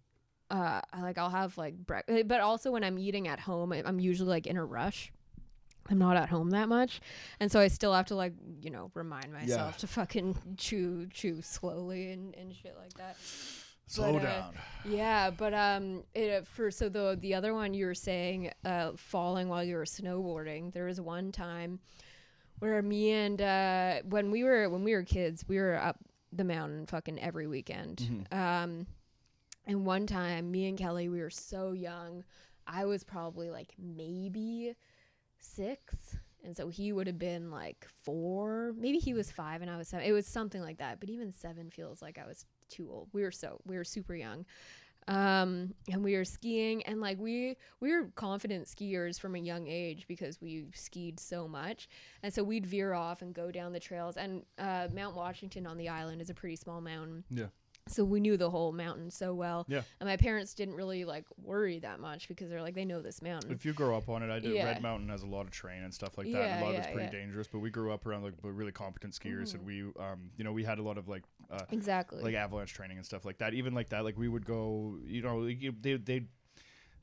I'll have like breakfast, but also when I'm eating at home, I'm usually like in a rush. I'm not at home that much. And so I still have to like, you know, remind myself to fucking chew slowly and shit like that. Slow down. Yeah. But, the other one you were saying, falling while you were snowboarding, there was one time where me and when we were kids, we were up the mountain fucking every weekend. Mm-hmm. And one time, me and Kelly, we were so young. I was probably like maybe 6, and so he would have been like 4. Maybe he was 5 and I was 7. It was something like that. But even 7 feels like I was too old. We were super young. And we were skiing, and like we were confident skiers from a young age because we skied so much. And so we'd veer off and go down the trails, and Mount Washington on the island is a pretty small mountain. Yeah. So we knew the whole mountain so well. Yeah. And my parents didn't really like worry that much because they're like, they know this mountain. If you grow up on it, Red Mountain has a lot of terrain and stuff like that. And a lot of it's pretty dangerous, but we grew up around like really competent skiers, and we, you know, we had a lot of like, like avalanche training and stuff like that. Even like that, like we would go, you know, they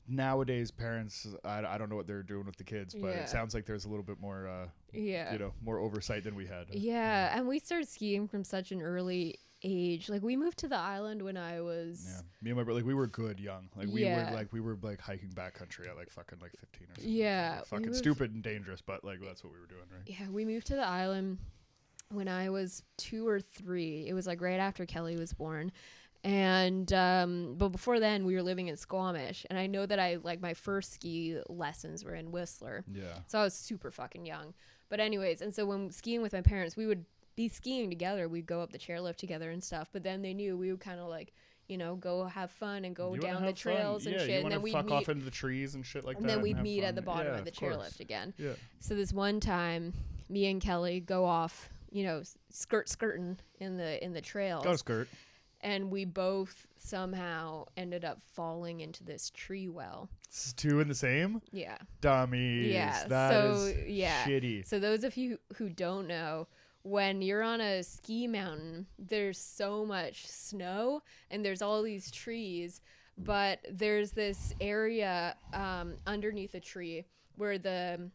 nowadays parents, I don't know what they're doing with the kids, but it sounds like there's a little bit more, you know, more oversight than we had. Yeah. And we started skiing from such an early age. Like we moved to the island when I was me and my brother, like we were good young, like we were like hiking backcountry at like fucking like 15 or something. Fucking stupid and dangerous, but like that's what we were doing, right? We moved to the island when I was 2 or 3. It was like right after Kelly was born. And but before then we were living in Squamish, and I know that I like my first ski lessons were in Whistler. So I was super fucking young. But anyways, and so when skiing with my parents, we would be skiing together. We'd go up the chairlift together and stuff, but then they knew we would kind of like, you know, go have fun and go down the trails and shit, and then we'd fuck off into the trees and shit like that, and then we'd meet at the bottom of the chairlift again. So this one time me and Kelly go off, you know, skirting in the trails. Go skirt. And we both somehow ended up falling into this tree well. It's 2 in the same? Yeah. Dummies. Yeah. That is shitty. So those of you who don't know, when you're on a ski mountain, there's so much snow and there's all these trees, but there's this area underneath a tree where the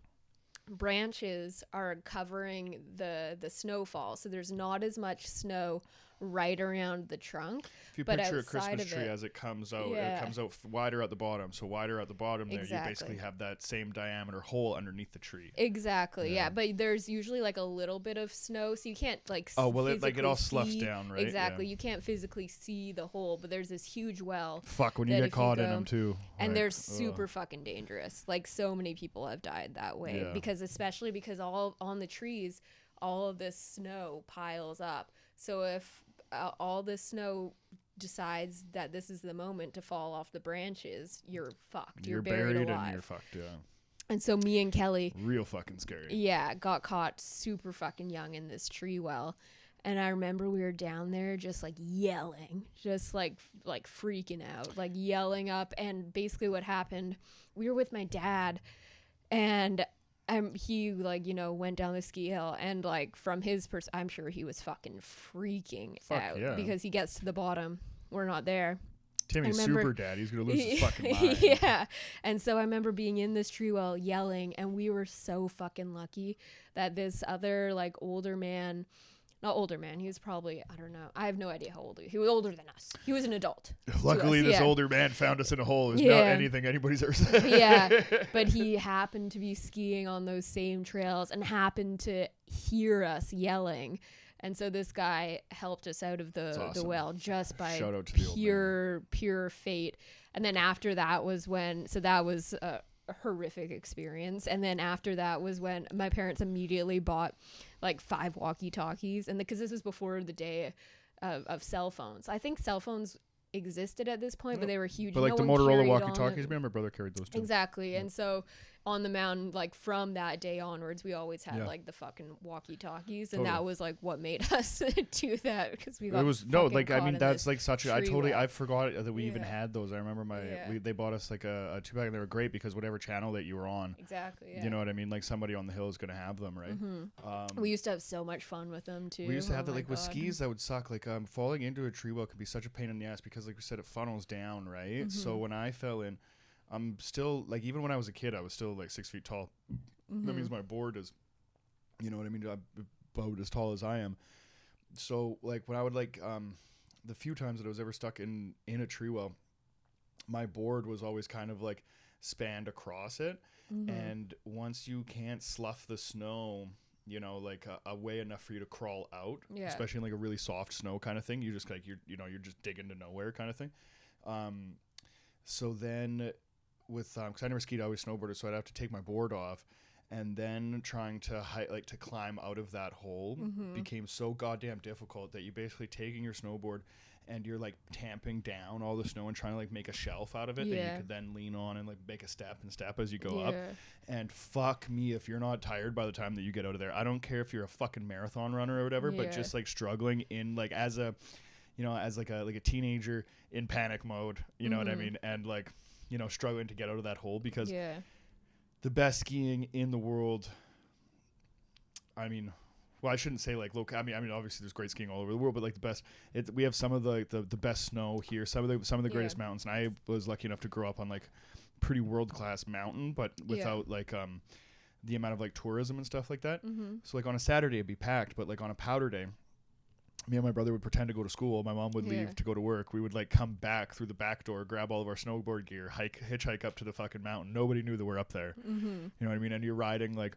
branches are covering the snowfall. So there's not as much snow right around the trunk. If you picture a Christmas tree as it comes out, it comes out wider at the bottom. So wider at the bottom there, you basically have that same diameter hole underneath the tree. Exactly, yeah. But there's usually like a little bit of snow, so you can't like it all sloughs down, right? Exactly, you can't physically see the hole, but there's this huge well. Fuck, when you get caught in them too. And they're super fucking dangerous. Like so many people have died that way especially because all on the trees, all of this snow piles up. So if all this snow decides that this is the moment to fall off the branches, you're fucked. You're buried alive. And you're fucked, And so me and Kelly, real fucking scary. Yeah, got caught super fucking young in this tree well. And I remember we were down there just like yelling, just like freaking out, like yelling up. And basically what happened, we were with my dad, and he like, you know, went down the ski hill, and like from his I'm sure he was fucking freaking out because he gets to the bottom, we're not there. Timmy's super dad, he's gonna lose his fucking mind. Yeah. And so I remember being in this tree well yelling, and we were so fucking lucky that this other like older man not older man. He was probably, I don't know. I have no idea how old he was. Older than us. He was an adult. Luckily, this older man found us in a hole. It's not anything anybody's ever said. Yeah, but he happened to be skiing on those same trails and happened to hear us yelling. And so this guy helped us out of the well just by pure fate. And then after that was when, so that was a horrific experience. And then after that was when my parents immediately bought like 5 walkie-talkies. And because this was before the day of cell phones. I think cell phones existed at this point, but they were huge. But like the Motorola walkie-talkies, my brother carried those too. Exactly. And so on the mountain, like from that day onwards, we always had like the fucking walkie-talkies, and that was like what made us do that, because we got I mean that's like such a I forgot that we even had those. I remember they bought us like a 2-pack, and they were great because whatever channel that you were on, you know what I mean, like somebody on the hill is gonna have them, right? We used to have so much fun with them too. We used to have that like with skis that would suck. Like falling into a tree well could be such a pain in the ass because like we said, it funnels down, right? So when I fell in, I'm still like, even when I was a kid, I was still like 6 feet tall. That means my board is, you know what I mean, about as tall as I am. So like when I would like the few times that I was ever stuck in a tree well, my board was always kind of like spanned across it, and once you can't slough the snow, you know, like away enough for you to crawl out, especially in like a really soft snow kind of thing, you just like you're just digging to nowhere kind of thing. So then with because I never skied, I always snowboarded, so I'd have to take my board off, and then trying to to climb out of that hole became so goddamn difficult that you basically taking your snowboard and you're like tamping down all the snow and trying to like make a shelf out of it that you could then lean on and like make a step as you go up. And fuck me if you're not tired by the time that you get out of there. I don't care if you're a fucking marathon runner or whatever, but just like struggling in like as a, you know, as like a teenager in panic mode, you know what I mean, and like, you know, struggling to get out of that hole, because the best skiing in the world, I mean, well, I shouldn't say like local. I mean, obviously there's great skiing all over the world, but like the best, we have some of the best snow here, some of the greatest mountains. And I was lucky enough to grow up on like pretty world class mountain, but without like the amount of like tourism and stuff like that. So like on a Saturday it'd be packed, but like on a powder day, me and my brother would pretend to go to school. My mom would leave to go to work. We would like come back through the back door, grab all of our snowboard gear, hitchhike up to the fucking mountain. Nobody knew that we're up there. You know what I mean? And you're riding like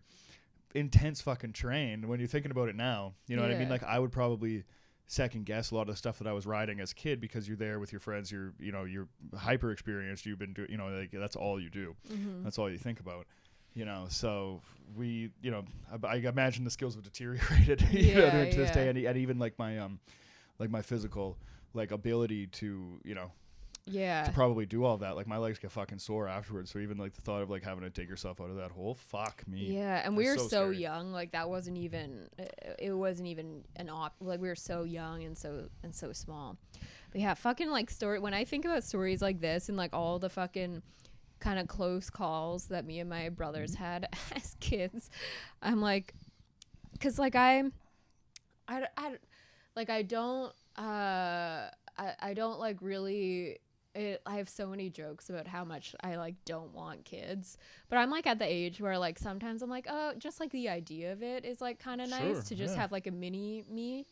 intense fucking terrain. When you're thinking about it now, you know what I mean? Like I would probably second guess a lot of the stuff that I was riding as a kid, because you're there with your friends. You're hyper experienced. You've been doing, you know, like that's all you do. That's all you think about. You know, so we, you know, I imagine the skills have deteriorated to this day, and even like my physical like ability to, you know, to probably do all that. Like my legs get fucking sore afterwards. So even like the thought of like having to dig yourself out of that hole, fuck me. Yeah, and we were so young, like that wasn't even, it wasn't even like we were so young and so small. But yeah, fucking like when I think about stories like this and like all the fucking kind of close calls that me and my brothers had as kids, I'm like, because like I don't like really, I have so many jokes about how much I like don't want kids, but I'm like at the age where like sometimes I'm like, oh, just like the idea of it is like kind of nice to just have like a mini me.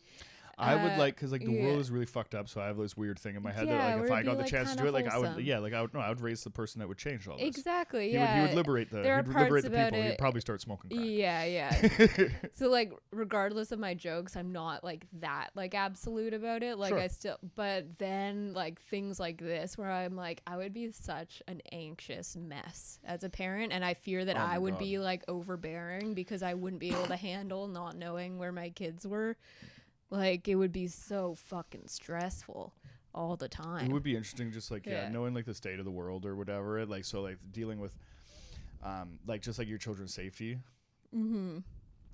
I would like, because like the world is really fucked up, so I have this weird thing in my head that like if I got the chance to do it, like I would raise the person that would change all this. Exactly. He would liberate the people. He'd probably start smoking crack. Yeah. So like regardless of my jokes, I'm not like that like absolute about it. Like I still, but then like things like this where I'm like, I would be such an anxious mess as a parent, and I fear that I would be like overbearing because I wouldn't be able to handle not knowing where my kids were. Like, it would be so fucking stressful all the time. It would be interesting just, like, knowing, like, the state of the world or whatever. Like, so, like, dealing with, like, just, like, your children's safety in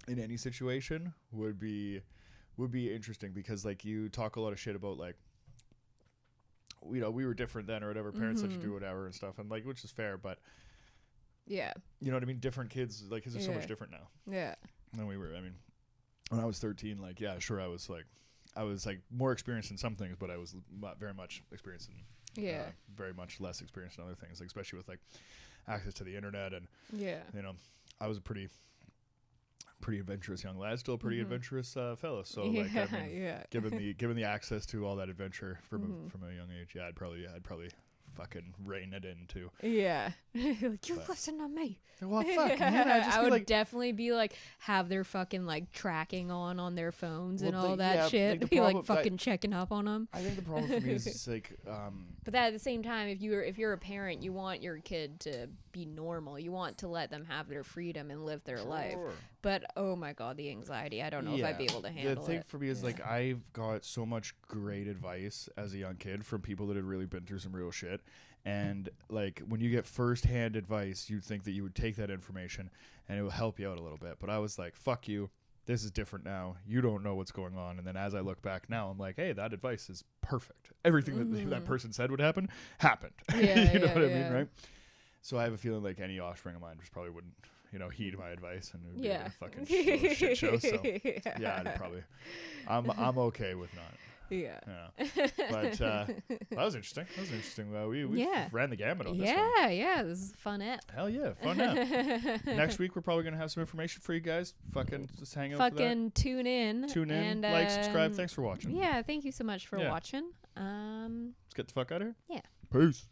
any situation would be interesting, because, like, you talk a lot of shit about, like, you know, we were different then or whatever. Parents let you do whatever and stuff, and, like, which is fair, but... Yeah. You know what I mean? Different kids, like, because they're so much different now. Yeah. Than we were, I mean... When I was 13, like, yeah, sure, I was more experienced in some things, but I was very much experienced in very much less experienced in other things, like, especially with like access to the internet and you know, I was a pretty pretty adventurous young lad, still a pretty adventurous fellow. So like, given the access to all that adventure from a young age, I'd probably fucking rein it in too. Yeah. Like, you listen to me. Well, fuck, man, I would definitely be like, have their fucking like tracking on their phones and all that shit. Like, be like fucking checking up on them. I think the problem for me is it's like, but that at the same time, if you're a parent, you want your kid to be normal. You want to let them have their freedom and live their life. But oh my god, the anxiety! I don't know if I'd be able to handle it. The thing for me is like, I've got so much great advice as a young kid from people that had really been through some real shit. And like, when you get first-hand advice, you'd think that you would take that information and it will help you out a little bit. But I was like, fuck you. This is different now. You don't know what's going on. And then as I look back now, I'm like, hey, that advice is perfect. Everything that that person said would happen, happened. You know what I mean, right? So I have a feeling like any offspring of mine just probably wouldn't, heed my advice, and it would be a fucking shit show. So I'd probably, I'm okay with not. Yeah. But that was interesting. We ran the gamut on this one. Yeah. This is a fun app. Hell yeah, fun app. Next week, we're probably going to have some information for you guys. Fucking just hang out for that. Fucking tune in. And, like, subscribe. Thanks for watching. Yeah, thank you so much for watching. Let's get the fuck out of here. Yeah. Peace.